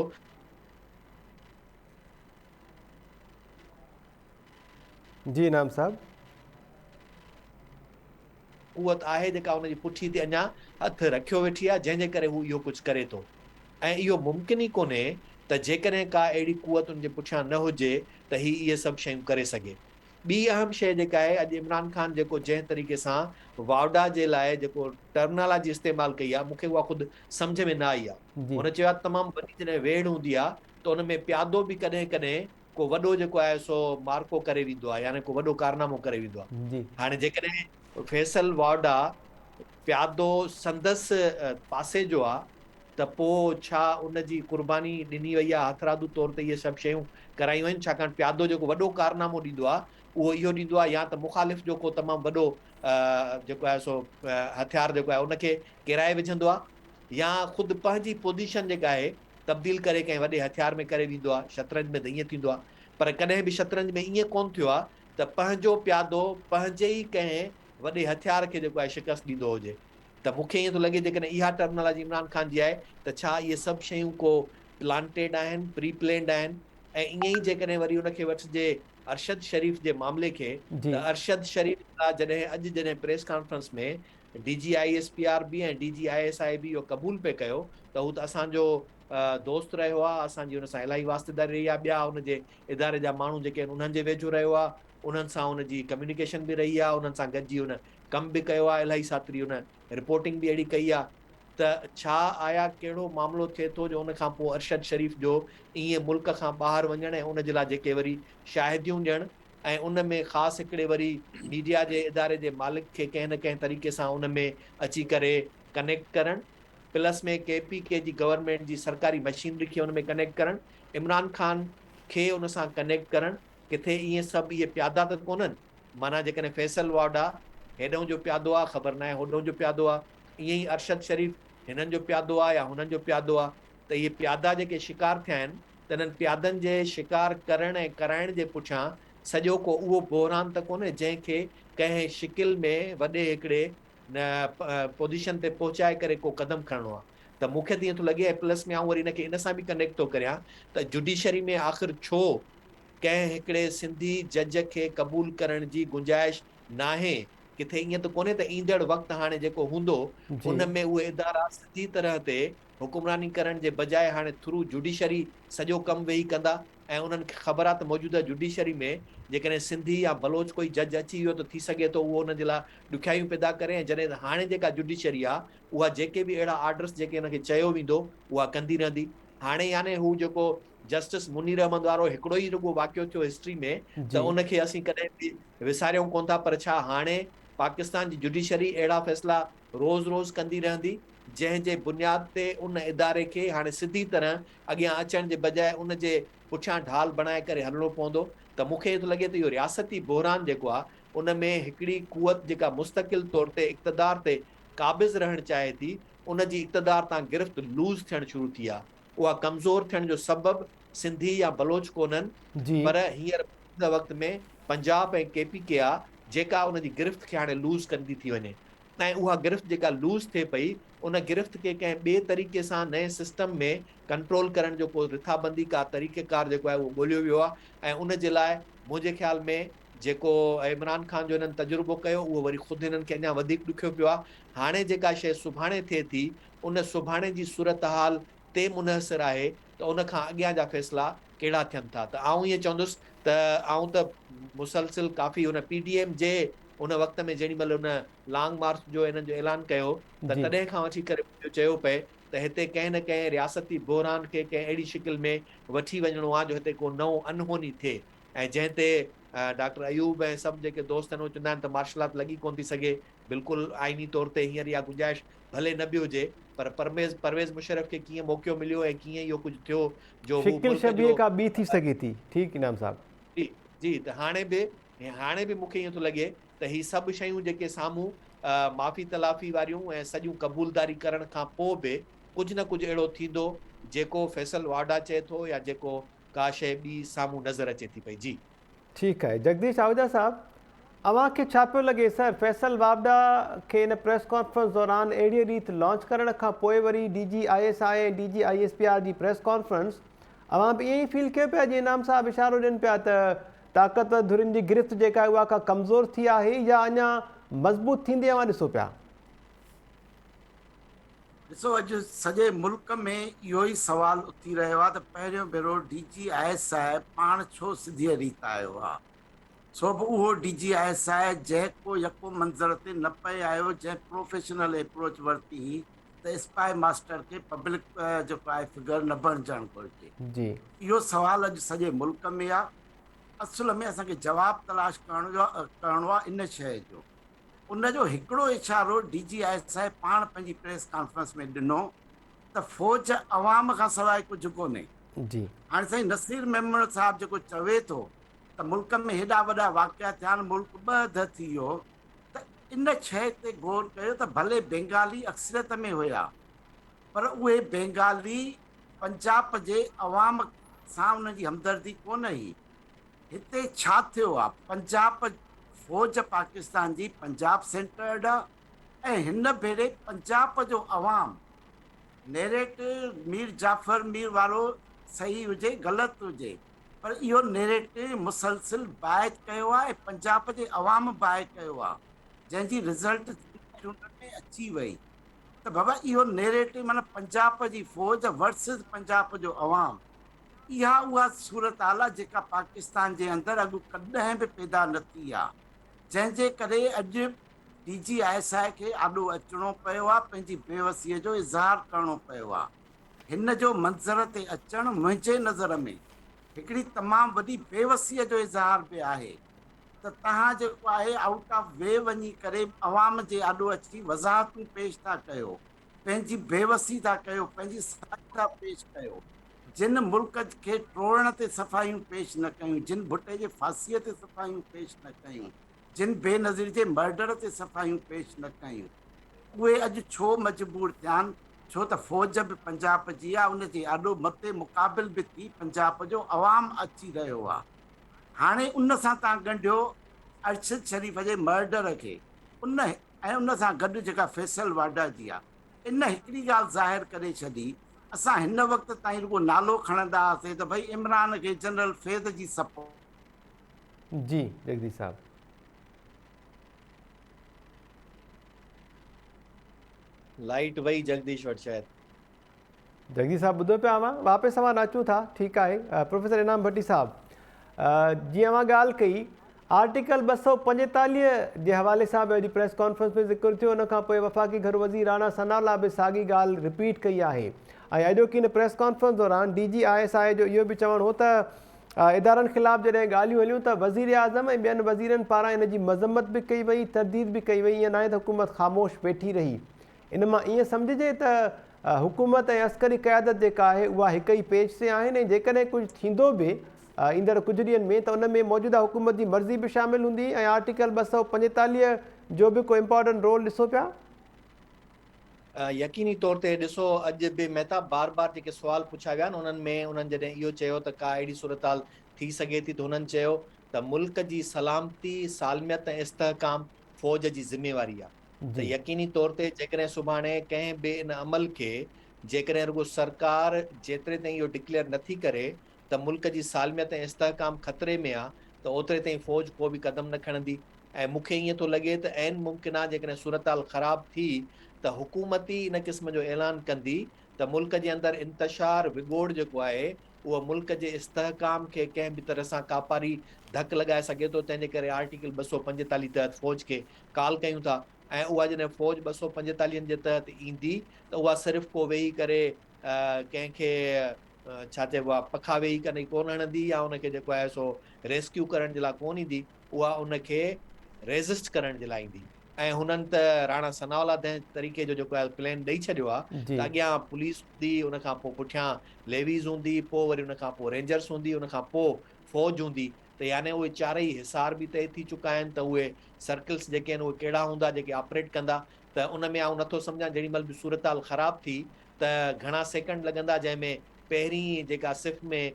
जी इनाम साहब, कुवत आहे जेका हुनजी पुठी ते अञा हथु रखियो वेठी आहे जंहिंजे करे हू इहो कुझु करे थो ऐं इहो मुमकिन ई कोन्हे त जेकॾहिं का अहिड़ी कुवत उनजे पुठियां न हुजे त ही इहे सभु शयूं करे सघे। ॿी अहम शइ जेका आहे, अॼु इमरान ख़ान जेको जंहिं तरीक़े सां वावडा जे लाइ जेको टर्मिनोलॉजी इस्तेमालु कई आहे मूंखे उहा ख़ुदि सम्झ में न आई आहे। हुन चयो आहे तमामु वॾी जॾहिं वेड़ हूंदी आहे त उन में प्यादो बि कॾहिं कॾहिं को वॾो जेको आहे सो मार्को करे वेंदो आहे, यानी को वॾो कारनामो करे वेंदो आहे। हाणे जेकॾहिं फैसल वावडा प्यादो संदसि पासे जो आहे त पोइ छा उनजी कुर्बानी ॾिनी वई आहे हथरादू तौर ते इहे सभु शयूं करायूं आहिनि, छाकाणि प्यादो जेको वॾो कारनामो ॾींदो आहे उहो इहो ॾींदो आहे या त मुखालिफ़ जो को तमामु वॾो जेको आहे सो हथियार जेको आहे उनखे किराए विझंदो आहे या ख़ुदि पंहिंजी पोज़ीशन जेका आहे तब्दील करे कंहिं वॾे हथियार में करे वेंदो आहे। शतरंज में त ईअं थींदो आहे, पर कॾहिं बि शतरंज में ईअं कोन्ह थियो आहे त पंहिंजो प्यादो पंहिंजे ई कंहिं वॾे हथियार खे जेको आहे शिकस्त ॾींदो हुजे। त मूंखे ईअं थो लॻे जेकॾहिं इहा टर्मिनोलॉजी इमरान ख़ान जी आहे त छा इहे सभु शयूं को प्लांटेड आहिनि, प्री प्लेन्ड आहिनि ऐं ईअं ई जेकॾहिं वरी उनखे वठिजे अरशद शरीफ़ जे मामले खे त अरशद शरीफ़ जॾहिं अॼु जॾहिं प्रेस कॉन्फ्रेंस में DG ISPR बि ऐं DG ISI बि इहो क़बूल पे कयो त हू त असांजो दोस्त रहियो आहे, असांजी हुन सां इलाही वास्तेदारी रही आहे, ॿिया हुनजे इदारे जा माण्हू जेके आहिनि उन्हनि जे वेझो रहियो आहे, उन्हनि सां हुनजी कम्युनिकेशन बि रही आहे, उन्हनि सां गॾिजी हुन कमु बि कयो आहे, इलाही सातरी हुन रिपोर्टिंग बि अहिड़ी कई आहे। त छा आया कहिड़ो मामिलो थिए थो जो उन खां पोइ अरशद शरीफ़ जो ईअं मुल्क खां ॿाहिरि वञणु ऐं उन जे लाइ जेके वरी शाहिदियूं ॾियणु ऐं उन में ख़ासि हिकिड़े वरी मीडिया जे इदारे जे मालिक खे कंहिं न कंहिं तरीक़े सां उन में अची करे कनेक्ट करणु, प्लस में KPK जी गवर्नमेंट जी सरकारी मशीनरी खे उन में कनेक्ट करणु, इमरान ख़ान खे उन सां कनेक्ट करणु, किथे ईअं सभु इहे प्यादा त कोन्हनि, माना जेकॾहिं फैसल वाडा हेॾों जो प्यादो आहे ख़बर न आहे होॾों जो प्यादो आहे, ईअं ई अरशद शरीफ़ हिननि जो प्यादो आहे या हुननि जो प्यादो आहे, त इहे प्यादा जेके शिकार थिया आहिनि त इन्हनि प्यादनि जे शिकार करण ऐं कराइण जे पुठियां सॼो को उहो बहरान त कोन्हे जंहिंखे कंहिं शिकिल में वॾे हिकिड़े पोजीशन ते पहुचाए करे को क़दम खणणो आहे। त मूंखे त ईअं थो लॻे ऐं प्लस में आऊं वरी हिनखे इन सां बि कनेक्ट थो करियां त जुडिशरी में आख़िर छो कंहिं हिकिड़े सिंधी जज खे क़बूल करण जी गुंजाइश नाहे। किथे ईअं त कोन्हे त ईंदड़ वक़्तु हाणे जेको हूंदो उन में उहे इदारा सिधी तरह ते हुकुमरानी करण जे बजाए हाणे थ्रू जुडिशरी सॼो कमु वेही कंदा ऐं उन्हनि खे ख़बर आहे त मौजूदा जुडिशरी में जेकॾहिं सिंधी या बलोच कोई जज अची वियो त थी सघे थो उहो उन जे लाइ ॾुखियाइयूं पैदा करे। ऐं जॾहिं हाणे जेका जुडिशरी आहे उहा जेके बि अहिड़ा आर्डर्स जेके हुनखे चयो वेंदो उहा कंदी रहंदी। हाणे याने हू जेको जस्टिस मुनीर अहमद वारो हिकिड़ो ई रुॻो वाक़ियो थियो हिस्ट्री में त उनखे असीं कॾहिं बि विसारियूं कोन था। पर छा हाणे पाकिस्तान जी जुडिशरी अहिड़ा फ़ैसिला रोज़ रोज़ कंदी रहंदी जंहिंजे बुनियाद ते उन इदारे खे हाणे सिधी तरह अॻियां अचण जे बजाए उन जे पुठियां ढाल बणाए करे हलणो पवंदो। त मूंखे इहो थो लॻे त इहो रियासती बहरान जेको आहे उन में हिकिड़ी कुवत जेका मुस्तक़िल तौर ते इक़्तिदार ते क़ाबिज़ रहणु चाहे थी उन जी इक़्तिदार तां गिरफ़्त लूज़ थियणु शुरू थी आहे। उहा कमज़ोर थियण जो सबबु सिंधी या बलोच कोन्हनि पर हींअर वक़्त में पंजाब ऐं KPK आहे जेका उन जी गिरफ़्त खे हाणे लूज़ कंदी थी वञे। ऐं उहा गिरफ़्त जेका लूज़ थिए पई उन गिरफ़्त खे कंहिं ॿिए तरीक़े सां नए सिस्टम में कंट्रोल करण जो को रिथाबंदी का तरीक़ेकार जेको आहे उहो ॻोल्हियो वियो आहे। ऐं उन जे लाइ मुंहिंजे ख़्याल में जेको इमरान ख़ान जो हिननि तजुर्बो कयो उहो वरी ख़ुदि हिननि खे अञा वधीक ॾुखियो पियो आहे। हाणे जेका शइ सुभाणे थिए थी उन सुभाणे जी सूरत हाल ते मुनहसिर आहे त उन खां अॻियां जा फ़ैसिला कहिड़ा थियनि था। त आऊं ईअं चवंदुसि त आऊं त मुसलसिल काफ़ी हुन PDM जे उन वक़्त में जेॾी महिल उन लॉन्ग मार्च जो हिननि जो ऐलान कयो त तॾहिं खां वठी करे चयो पए त हिते कंहिं न कंहिं रियासती बहरान खे कंहिं अहिड़ी शिकिल में वठी वञिणो आहे जो हिते को नओं अनहोनी थिए। ऐं जंहिं ते डॉक्टर अयूब ऐं सभु जेके दोस्त आहिनि उहे चवंदा आहिनि त मार्शल आर्ट लॻी कोन थी सघे। बिल्कुलु आइनी तौर ते हींअर इहा गुंजाइश भले न बि हुजे पर परवेज़ मुशर्रफ खे कीअं मौक़ो मिलियो ऐं कीअं इहो कुझु थियो जो शिकिल शबीह का ॿी थी सघे थी। ठीकु इनाम साहब जी त हाणे बि मूंखे ईअं थो लॻे त ही सभु शयूं जेके साम्हूं माफ़ी तलाफ़ी वारियूं ऐं सॼियूं क़बूलदारी करण खां पोइ बि कुझु न कुझु अहिड़ो थींदो जेको फैसल वाडा चए थो या जेको का शइ ॿी साम्हूं नज़र अचे थी पई। जी ठीकु आहे जगदीश आहूजा साहब अव्हांखे छा पियो लॻे सर फैसल वावडा खे हिन प्रेस कॉन्फ्रेंस दौरान अहिड़ी रीति लॉन्च करण खां पोइ वरी DG ISI ऐं DG ISPR जी प्रेस कॉन्फ्रेंस अव्हां बि ईअं ई फील कयो पिया जीअं इनाम साहब इशारो ॾियनि पिया त ताक़तवर धुरियुनि जी गिरफ़्त जेका आहे उहा का कमज़ोर थी आहे या अञा मज़बूत थींदी अव्हां ॾिसो पिया? ॾिसो अॼु सॼे मुल्क में इहो ई सुवाल उथी रहियो आहे त पहिरियों भेरो DG ISI पाण छो सिधीअ रीति आयो आहे। छो बि उहो DG ISI जंहिं को यको मंज़र ते न पए आयो जंहिं प्रोफेशनल अप्रोच वरिती हुई त स्पाई मास्टर खे पब्लिक जेको आहे फिगर न बणिजणु घुरिजे। इहो सुवाल अॼु सॼे मुल्क में आहे। असल में असांखे जवाबु तलाश करणो आहे इन शइ जो। उनजो हिकिड़ो इशारो DG ISI पाण पंहिंजी प्रेस कॉन्फ्रेंस में ॾिनो त फ़ौज अवाम खां सवाइ कुझु कोन्हे। हाणे साईं नसीर मेमन साहब जेको चवे थो त मुल्क में हेॾा वॾा वाक़िया थिया आहिनि मुल्क ॿ थी वियो त इन शइ ते गौर कयो त भले बेंगाली अक्सरियत में हुया पर उहे बेंगाली पंजाब जे अवाम सां उनजी हमदर्दी कोन हुई। हिते छा थियो आहे पंजाब फ़ौज पाकिस्तान जी पंजाब सेंटर्ड आहे ऐं हिन भेरे पंजाब जो अवाम नेरेटिव मीर जाफ़र मीर वारो सही हुजे ग़लति हुजे पर इहो नेरेटिव मुसलसिल बाइज कयो आहे ऐं पंजाब जे अवाम बाइज कयो आहे जंहिंजी रिज़ल्ट चूंडनि में अची वई। त बाबा इहो नेरेटिव माना पंजाब जी फ़ौज वर्सिस पंजाब जो अवाम इहा उहा सूरत हाल आहे जेका पाकिस्तान जे अंदरि अॻु कॾहिं बि पैदा न थी आहे जंहिंजे करे अॼु DG ISI खे आॾो अचिणो पियो आहे पंहिंजी बेवसीअ जो इज़हार करिणो पियो आहे। हिन जो मंज़र ते अचणु मुंहिंजे नज़र में हिकिड़ी तमामु वॾी बेवसीअ जो इज़हार बि आहे त तव्हां जेको आहे आउट ऑफ वे वञी करे अवाम जे आॾो अची वज़ाहतूं पेश था कयो पंहिंजी बेवसी था कयो पंहिंजी सफ़ाई था पेश कयो। जिन मुल्क खे टोड़ण ते सफ़ाइयूं पेश न कयूं जिन भुटे जे फांसीअ ते सफ़ाइयूं पेश न कयूं जिन बेनज़ीर जे मर्डर ते सफ़ाइयूं पेश न कयूं उहे अॼु छो मजबूर थिया आहिनि छो त फ़ौज बि पंजाब जी आहे उनजे आॾो मथे मुक़ाबिल बि थी पंजाब जो अवाम अची रहियो आहे। हाणे उन सां तव्हां ॻंढियो अरशद शरीफ़ जे मर्डर खे उन ऐं उन सां गॾु जेका फैसल वाडा जी आहे, इन हिकिड़ी ॻाल्हि ज़ाहिर करे छॾी, असां हिन वक़्त ताईं रुॻो नालो खणंदा हुआसीं त भई इमरान खे जनरल फैज़ जी सपोर्ट। जी जगदीश साहब। लाइट वही जगदीश वटि शायद। जगदीश साहब ॿुधो पिया हुआ, वापसि अवां अचूं था, ठीकु आहे। प्रोफेसर इनाम भट्टी साहब, जीअं अवां ॻाल्हि कई आर्टिकल 245 जे हवाले सां बि अॼु प्रेस कॉन्फ्रेंस में ज़िक्र थियो, उन खां पोइ वफ़ाक़ी घर वज़ीर राणा सनाउल्लाह बि साॻी ॻाल्हि रिपीट कई आहे। ऐं अॼोकी हिन प्रेस कॉन्फ्रेंस दौरान DGISI जो इहो बि चवणु हो त इदारनि ख़िलाफ़ जॾहिं ॻाल्हियूं हलियूं त वज़ीर आज़म ऐं ॿियनि वज़ीरनि पारां इन जी मज़म्मत बि कई वई, तरदीद बि कई वई, ईअं न आहे त हुकूमत ख़ामोश वेठी रही। इन मां ईअं सम्झिजे त हुकूमत ऐं अस्करी क़यादत जेका आहे उहा हिक ई पेज ते आहिनि, ऐं जेकॾहिं कुझु थींदो बि ईंदड़ कुझु ॾींहंनि में त उन में मौजूदा हुकूमत जी मर्ज़ी बि शामिल हूंदी ऐं आर्टिकल 245 जो बि को इम्पोर्टेंट रोल ॾिसो पिया। यकीनी तौर ते ॾिसो, अॼु बि महताब बार बार जेके सुवाल पुछा विया आहिनि उन्हनि में उन्हनि जॾहिं इहो चयो त का अहिड़ी सूरत थी सघे थी त उन्हनि चयो त मुल्क जी सलामती, सालमियत ऐं इस्तेहकाम फ़ौज जी ज़िम्मेवारी आहे। त यकीनी तौर ते जेकॾहिं सुभाणे कंहिं बि इन अमल खे जेकॾहिं रुॻो सरकार जेतिरे ताईं इहो डिक्लेयर नथी करे त मुल्क जी सालमियत ऐं इस्तेहकाम ख़तरे में आहे त ओतिरे ताईं फ़ौज को बि क़दम न खणंदी। ऐं मूंखे ईअं थो लॻे त ऐन मुमकिन आहे जेकॾहिं सूरत ख़राब थी त हुकूमत ई इन क़िस्म जो ऐलान कंदी त मुल्क जे अंदरि इंतशार विगोड़ जेको आहे उहो मुल्क जे इस्तेहकाम खे कंहिं बि तरह सां कापारी धक लॻाए सघे थो। तंहिंजे करे आर्टिकल 245 तहत फ़ौज खे कॉल कयूं था, ऐं उहा जॾहिं फ़ौज 245 जे तहत ईंदी त उहा सिर्फ़ु को वेही करे कंहिंखे छा चइबो आहे पखा वेही करे कोन हणंदी या उनखे जेको आहे सो रेस्क्यू करण जे लाइ कोन ईंदी, उहा उनखे रेज़िस्ट करण जे लाइ ईंदी। ऐं हुननि त राणा सनाउल्लाह तरीक़े जो जेको आहे प्लान ॾेई छॾियो आहे त अॻियां पुलिस हूंदी, उनखां पोइ पुठियां लेवीज़ हूंदी, पोइ वरी उनखां पोइ रेंजर्स हूंदी, उनखां पोइ फ़ौज हूंदी। त यानी उहे चारई हिसार बि तय थी चुका आहिनि त उहे सर्कल्स जेके आहिनि उहे कहिड़ा हूंदा जेके ऑपरेट कंदा। त उन में आउं नथो सम्झां जेॾी महिल बि सूरत ख़राब थी त घणा सेकंड लॻंदा, जंहिंमें पहिरीं जेका सिफ़ में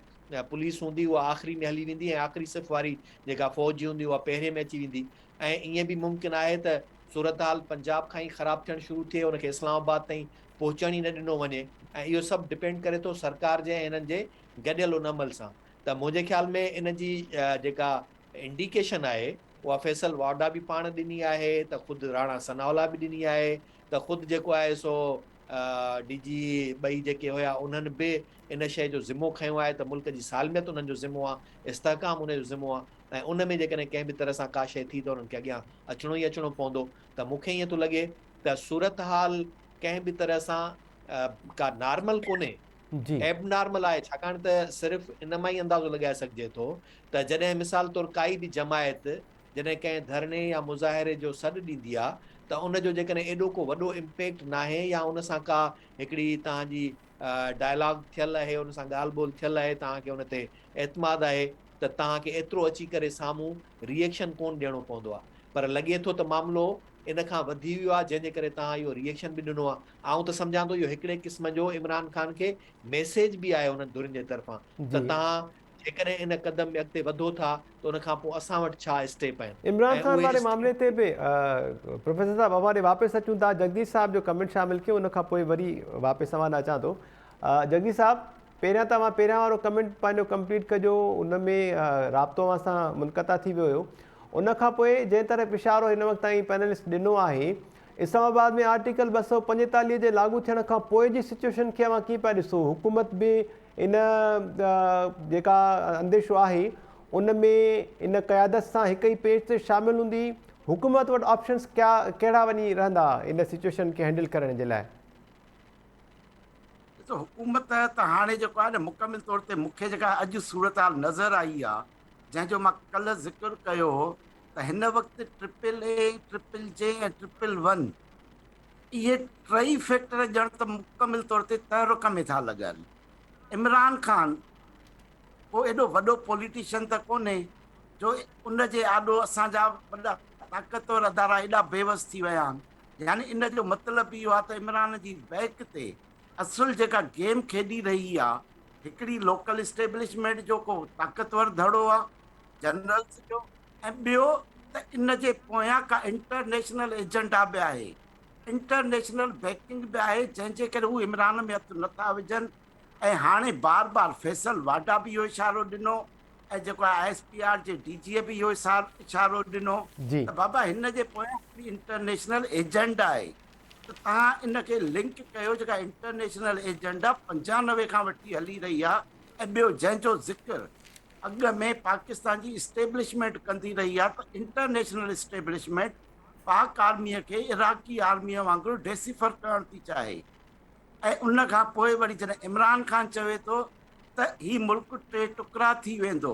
पुलिस हूंदी उहा आख़िरी में हली वेंदी ऐं आख़िरी सिफ़ वारी जेका फ़ौज हूंदी उहा पहिरें में अची वेंदी। ऐं ईअं बि मुमकिन आहे त सूरत पंजाब खां ई ख़राब थियणु शुरू थिए, उनखे इस्लामाबाद ताईं पहुचण ई न ॾिनो वञे। ऐं इहो सभु डिपेंड करे थो सरकार जे ऐं हिननि जे गॾियल उन अमल सां। त मुंहिंजे ख़्याल में इन जी जेका इंडिकेशन आहे उहा फैसल वाडा बि पाण ॾिनी आहे, त ख़ुदि राणा सनाउल्लाह बि ॾिनी आहे, त ख़ुदि जेको आहे सो DG ॿई जेके हुया उन्हनि बि इन शइ जो ज़िम्मो खयों आहे त मुल्क जी सालमियत उन्हनि जो ज़िम्मो आहे, इस्तेहकाम उनजो ज़िम्मो आहे। ऐं उन में जेकॾहिं कंहिं बि तरह सां का शइ थी त उन्हनि खे अॻियां अचिणो ई अचिणो पवंदो। त मूंखे ईअं थो लॻे त सूरत हाल कंहिं बि तरह सां का नॉर्मल कोन्हे, एब नॉर्मल आहे। छाकाणि त सिर्फ़ु इन मां ई अंदाज़ो लॻाए सघिजे थो त जॾहिं मिसाल तौरु काई बि जमायत जॾहिं कंहिं धरणे या मुज़ाहिरे जो सॾु ॾींदी आहे त उनजो जेकॾहिं एॾो को वॾो इम्पैक्ट न आहे या उन सां का हिकिड़ी तव्हांजी डायलॉग थियल आहे, उन सां ॻाल्हि ॿोल थियल आहे, तव्हांखे उन ते एतमाद आहे त तव्हांखे एतिरो अची करे साम्हूं रिएक्शन कोन ॾियणो पवंदो आहे। पर लॻे थो त मामिलो इन खां वधी वियो आहे, जंहिंजे करे तव्हां इहो रिएक्शन बि ॾिनो आहे। आउं त सम्झां थो इहो हिकिड़े क़िस्म जो इमरान ख़ान खे मैसेज बि आहे उन्हनि धुरियुनि जे तरफ़ां त तव्हां जेकॾहिं इन क़दम में अॻिते वधो था त उन खां पोइ असां वटि छा स्टेप आहिनि। इमरान ख़ान वारे मामले ते बि प्रोफेसर साहब हमारे वापसि अचूं था, जगदीश साहब जो कमेंट शामिल कयो, उन खां पोइ वरी वापसि अवां अचां थो। जगदीश साहब, पहिरियां त मां पहिरियां वारो कमेंट पंहिंजो कंप्लीट कजो, उन में राब्तो अवां सां मुनक़ता थी वियो हुयो। उन खां पोइ जंहिं तरह इशारो हिन वक़्त ताईं पैनलिस्ट ॾिनो आहे, इस्लामाबाद में आर्टिकल 245 जे लागू थियण खां पोइ जी सिचुएशन खे अवां कीअं पिया ॾिसो? हुकूमत बि इन जेका अंदेशो आहे उन में इन क़यादत सां हिक ई पेज ते शामिल हूंदी, हुकूमत वटि ऑप्शन्स कहिड़ा वञी रहंदा इन सिचुएशन खे हैंडल करण जे लाइ? ॾिसो, हुकूमत त हाणे जेको आहे न मुकमिल तौर ते मूंखे जेका अॼु सूरत हाल नज़र आई आहे, जंहिंजो मां कल्ह ज़िक्र कयो हो त हिन वक़्तु AAA, JJJ ऐं 111 इहे टई फैक्टर ॼण त मुकमिल तौर ते तहरुक में था लॻनि। इमरान ख़ान को एॾो वॾो पॉलिटिशियन त कोन्हे जो उन जे आॾो असांजा वॾा ताक़तवर अदारा एॾा बेवस थी विया आहिनि। यानी इन जो मतिलबु इहो आहे त इमरान जी बैक ते असुल जेका गेम खेॾी रही आहे, हिकिड़ी लोकल इस्टेब्लिशमेंट जो को ताक़तवर धड़ो आहे जनरल्स जो, ऐं ॿियो त इन जे पोयां का इंटरनेशनल एजेंडा बि आहे, इंटरनेशनल बैकिंग बि आहे, जंहिंजे करे हू इमरान में हथु नथा विझनि। ऐं हाणे बार बार फैसल वाडा बि इहो इशारो ॾिनो ऐं जेको आहे ISPR जे DG बि इहो इशारो ॾिनो जी त बाबा हिन जे पोयां इंटरनेशनल एजेंडा आहे। त तव्हां इन खे लिंक कयो, जेका इंटरनेशनल एजेंडा 95 खां वठी हली रही आहे। ऐं ॿियो जंहिंजो ज़िक्र अॻ में पाकिस्तान जी इस्टेब्लिशमेंट कंदी रही आहे, त इंटरनेशनल इस्टेब्लिशमेंट पाक आर्मीअ खे इराक़ी आर्मीअ वांगुरु डेसिफर करणु थी चाहे। ऐं उन खां पोइ वरी जॾहिं इमरान ख़ान चवे थो त ही मुल्क 3 टुकड़ा थी वेंदो,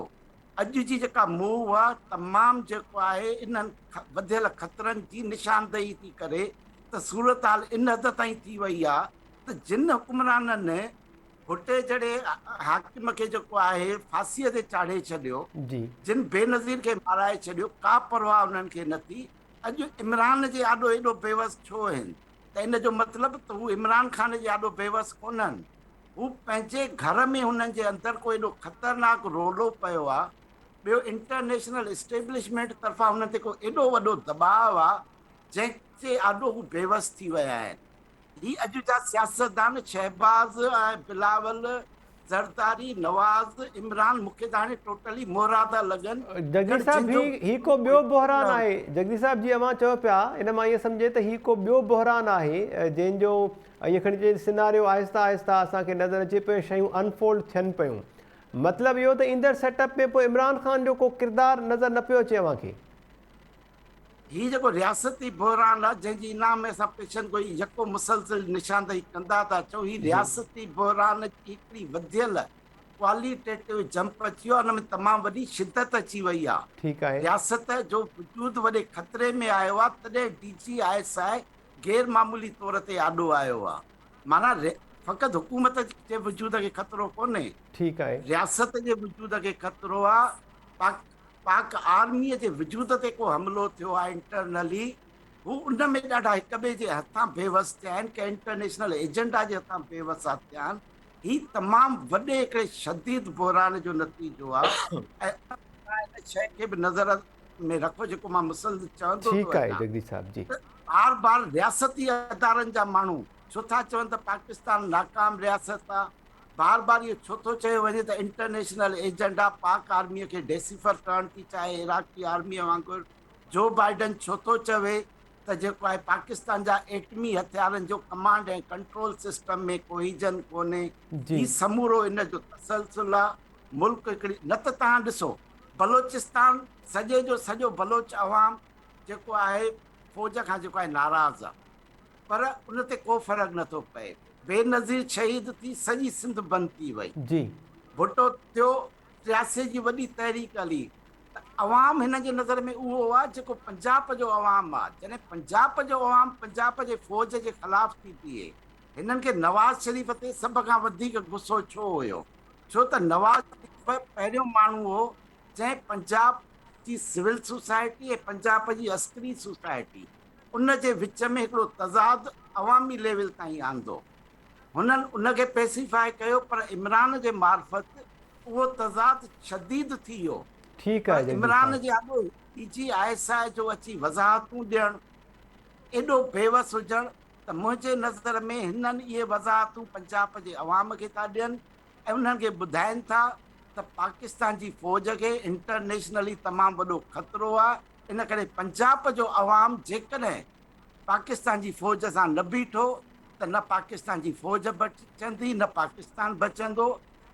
अॼु जी जेका मूव आहे तमामु जेको आहे इन्हनि वधियल ख़तरनि जी निशानदेही थी करे, त सूरत हाल इन हद ताईं थी वई आहे त जिन हुक्मराननि भुटे जहिड़े हाकिम खे जेको आहे फांसीअ ते चाढ़े छॾियो, जी जिन बेनज़ीर खे माराए छॾियो, का परवाह उन्हनि खे न थी। अॼु इमरान जे आॾो एॾो बेवस छो आहिनि? त इन जो मतिलबु त हू इमरान ख़ान जे आॾो बेवस कोन्हनि, हू पंहिंजे घर में हुननि जे अंदरि को एॾो ख़तरनाक रोलो पियो आहे। ॿियो इंटरनेशनल इस्टेब्लिशमेंट तरफ़ां हुन ते को एॾो वॾो दबाव आहे जंहिंजे आॾो हू बेवस थी विया आहिनि। ही अॼु जा सियासतदान शहबाज़ ऐं बिलावल, ज़रदारी, नवाज़, इमरान, मूंखे त हाणे टोटली मोहरा था लॻनि। जगदीश साहब ही को ॿियो बहरान आहे। जगदीश साहब जी अवां चयो पिया, इन मां इहो सम्झे त ही को ॿियो बहरान आहे जंहिंजो इहो खणी जे सिनारियो आहिस्ता आहिस्ता असांखे नज़र अचे पियो, शयूं अनफोल्ड थियनि पियूं। मतिलबु इहो त ईंदड़ सेटअप में पोइ इमरान ख़ान जो को किरदारु नज़र न पियो अचे अव्हां खे? ही जेको रियासती बहरान आहे, जंहिंजी इनाम में असां पेशन कोई यको मुसलसिल निशानदेही कंदा था अचूं, ही रियासती बहरान जी हिकिड़ी वधियल क्वालिटेटिव जंप अची वियो, हुन में तमामु वॾी शिदत अची वई आहे। ठीकु आहे, रियासत जो वजूद वॾे ख़तरे में आयो आहे, तॾहिं DGISI गैर मामूली तौर ते आॾो आयो आहे। माना फ़क़ति हुकूमत जे वजूद खे ख़तरो कोन्हे, ठीकु आहे, रियासत जे वजूद खे ख़तरो आहे। पाक आर्मीअ जे वजूद ते को हमिलो थियो आहे इंटरनली, हू उन में ॾाढा हिक ॿिए जे हथां बेवस थिया आहिनि, कंहिं इंटरनेशनल एजेंडा जे हथां बेवस थिया आहिनि। ही तमामु वॾे हिकिड़े शदीद बहरान जो नतीजो आहे। ऐं इन शइ खे बि नज़र में रखो, जेको मां मुसलसिल चवंदो थो ठीकु आहे वञा, जगदीश साहब जी। बार बार रियासती अदारनि जा माण्हू छो था चवनि त पाकिस्तान नाकाम रियासत आहे? बार बार इहो छो थो चयो वञे त इंटरनेशनल एजेंडा पाक आर्मीअ खे डेसिफर करणु थी चाहे इराक़ी आर्मीअ वांगुरु? जो बाइडन छो थो चवे त जेको आहे पाकिस्तान जा एटमी हथियारनि जो कमांड ऐं कंट्रोल सिस्टम में कोहिजन कोन्हे? ही समूरो इन जो तसलसल आहे। मुल्क हिकिड़ी, न त तव्हां ॾिसो बलोचिस्तान सॼे जो सॼो बलोच अवाम जेको आहे फ़ौज खां जेको आहे नाराज़ आहे, पर उन ते को फ़र्क़ु नथो पए। बेनज़ीर शहीद थी, सॼी सिंध बंदि थी वई। जी भुट्टो थियो, 83 जी वॾी तहरीक हली। त अवाम हिन जे नज़र में उहो आहे जेको पंजाब जो अवाम आहे। जॾहिं पंजाब जो अवाम पंजाब जे फ़ौज जे ख़िलाफ़ थी बीहे, हिननि खे नवाज़ शरीफ़ ते सभ खां वधीक गुस्सो छो हुयो? छो त नवाज़ शरीफ़ पहिरियों माण्हू हो जंहिं पंजाब जी सिविल सोसाइटी ऐं पंजाब जी अस्करी सोसाइटी उन जे विच में हिकिड़ो तज़ाद अवामी लेवल ताईं आंदो। हुननि उनखे पेसिफाई कयो, पर इमरान जे मार्फत उहो तज़ाद शदीद थी वियो। ठीकु आहे, इमरान जे आॾो DGISI जो अची वज़ाहतूं ॾियणु, एॾो बेवस हुजणु, त मुंहिंजे नज़र में हिननि इहे वज़ाहतूं पंजाब जे अवाम खे था ॾियनि ऐं उन्हनि खे ॿुधाइनि था त पाकिस्तान जी फ़ौज खे इंटरनेशनली तमामु वॾो ख़तरो आहे। इन करे पंजाब जो अवाम जेकॾहिं पाकिस्तान जी फ़ौज सां न बीठो त न पाकिस्तान जी फ़ौज बचंदी, न पाकिस्तान बचंदो।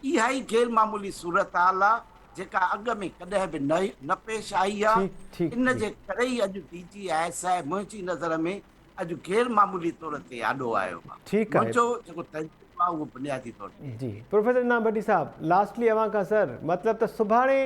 इहा ई गैर मामूली सूरत हाल आहे जेका अॻ में कॾहिं बि न पेश आई आहे। इन जे करे ई अॼु DGISI मुंहिंजी नज़र में अॼु गैर मामूली तौर ते आॾो आयो आहे। ठीकु आहे, मुंहिंजो जेको तजुर्बो आहे उहो बुनियादी तौर ते। जी प्रोफेसर इनाम भट्टी साहब, लास्टली अवां खां सर, मतिलबु त सुभाणे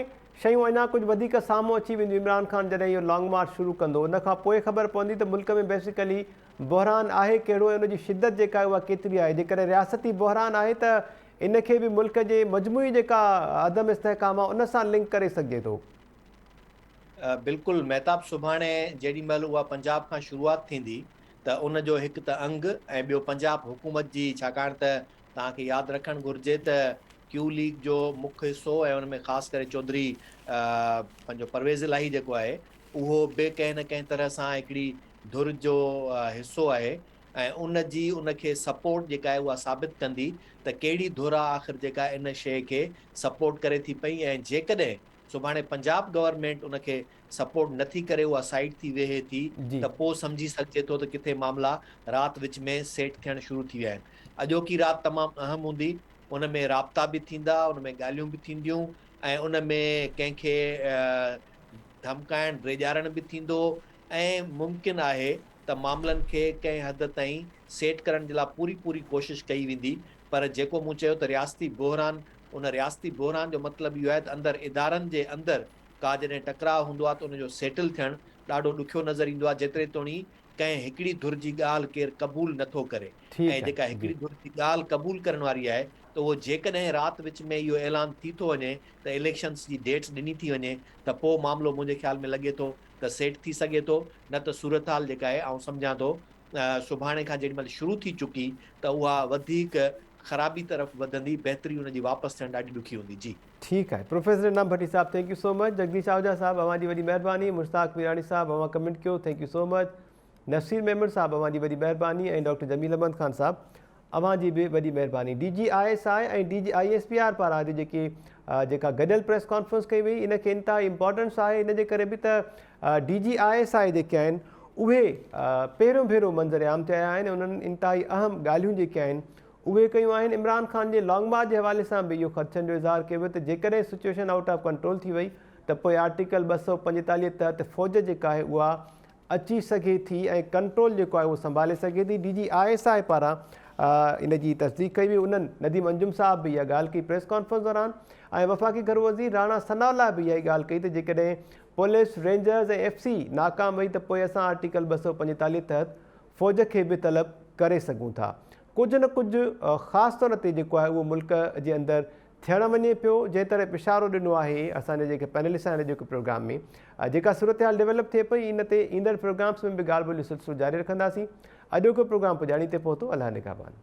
शयूं अञा कुझु वधीक साम्हूं अची वेंदियूं। इमरान ख़ान जॾहिं इहो लॉन्ग मार्च शुरू कंदो, उन खां पोइ ख़बर पवंदी त मुल्क में बेसिकली बहरान आहे कहिड़ो ऐं उनजी शिदत जेका आहे उहा केतिरी आहे। जेकॾहिं रियासती बहरान आहे त इनखे बि मुल्क जे मजमूई जेका अदम इस्तेहकाम आहे उन सां लिंक करे सघिजे थो। बिल्कुलु महताब, सुभाणे जेॾी महिल उहा पंजाब खां शुरूआति थींदी त उनजो हिकु त अंग ऐं ॿियो पंजाब हुकूमत जी, छाकाणि त तव्हांखे यादि रखणु घुरिजे त क्यू लीग जो मुख्य हिसो ऐं उन में ख़ासि करे चौधरी पंहिंजो परवेज़ इलाही जेको आहे उहो बि कंहिं न कंहिं तरह सां हिकिड़ी धुर जो हिसो आहे ऐं उनखे सपोर्ट जेका आहे उहा साबित कंदी त कहिड़ी धुर आहे आख़िर जेका इन शइ खे सपोर्ट करे थी पई ऐं जेकॾहिं सुभाणे पंजाब गवर्नमेंट उनखे सपोर्ट नथी करे उहा साइड थी वेहे थी त पोइ सम्झी सघिजे थो त किथे मामला राति विच में सेट थियणु शुरू थी विया आहिनि। अॼोकी राति तमामु अहम हूंदी, उन में राब्ता बि थींदा, उन में ॻाल्हियूं बि थींदियूं ऐं उन में कंहिंखे धमकाइण ड्रेजारण बि थींदो ऐं मुमकिन आहे त मामलनि खे कंहिं हद ताईं सेट करण जे लाइ पूरी कोशिश कई वेंदी। पर जेको मूं चयो त रियासती बहरान, उन रियासती बहरान जो मतिलबु इहो आहे त अंदरि इदारनि जे अंदरि का जॾहिं टकराव हूंदो आहे त उनजो सेटल थियणु ॾाढो ॾुखियो नज़र ईंदो आहे जेतिरे तोणी कंहिं हिकिड़ी धुर जी ॻाल्हि केरु क़बूल नथो करे। ऐं जेका हिकिड़ी धुर जी ॻाल्हि क़बूल करण वारी आहे त उहो जेकॾहिं राति विच में इहो ऐलान थी थो वञे त इलेक्शन्स जी डेट्स ॾिनी थी वञे त पोइ मामिलो मुंहिंजे ख़्याल में लॻे थो त सेट थी सघे थो। न त सूरत हाल जेका आहे आउं सम्झां थो सुभाणे खां जेॾीमहिल शुरू थी चुकी त उहा वधीक ख़राबी तरफ़ वधंदी, बहितरी हुनजी वापसि थियणु ॾाढी ॾुखी हूंदी। जी ठीकु आहे। Professor Inam Bhatti sahib, thank you so much. Jagdish Ahuja sahib, अवां जी वॾी महिरबानी। मुश्ताक मीरानी साहब, अवां कमेंट कयो, thank you so much. Naseer Memon sahib, अवां जी वॾी महिरबानी। ऐं डॉक्टर जमील अहमद ख़ान साहब, अवां जी बि वॾी महिरबानी। DGISI ऐं DGISPR पारां जेका गॾियल प्रेस कॉन्फ्रेंस कई वई, इनखे इंतिहा इंपॉर्टेंस आहे इन जे करे बि त DGISI जेके आहिनि उहे पहिरियों भेरो मंज़र आम ते आया आहिनि। उन्हनि इंतिहाई अहम ॻाल्हियूं जेके आहिनि उहे कयूं आहिनि। इमरान ख़ान जे लॉन्ग मार्च जे हवाले सां बि इहो ख़दशनि जो इज़हार कयो वियो त जेकॾहिं सिचुएशन आउट ऑफ कंट्रोल थी वई त पोइ आर्टिकल 245 तहत फ़ौज जेका आहे उहा अची सघे थी ऐं कंट्रोल जेको आहे उहो संभाले सघे थी। DGISI पारां इन जी तस्दीक कई वई। उन्हनि नदीम अंजुम साहब बि इहा ॻाल्हि कई प्रेस कॉन्फ्रेंस दौरान ऐं वफ़ाक़ी घरू वज़ीर राणा सनाउल्लाह बि इहा ॻाल्हि कई त जेकॾहिं पुलिस, रेंजर्स ऐं FC नाकाम वई त पोइ असां आर्टिकल 245 तहत फ़ौज खे बि तलब करे सघूं था। कुझु न कुझु ख़ासि तौर ते जेको आहे उहो मुल्क जे अंदरि थियणु वञे पियो, जंहिं तरह इशारो ॾिनो आहे असांजे जेके पैनलिस्ट आहिनि जेके प्रोग्राम में जेका सूरत हाल डेवलप थिए पई, इन ते ईंदड़ प्रोग्राम्स में बि ॻाल्हि ॿोलियूं सिलसिलो जारी रखंदासीं। अॼोको प्रोग्राम पुॼाणी ते पहुतो। अलाह निगहबान।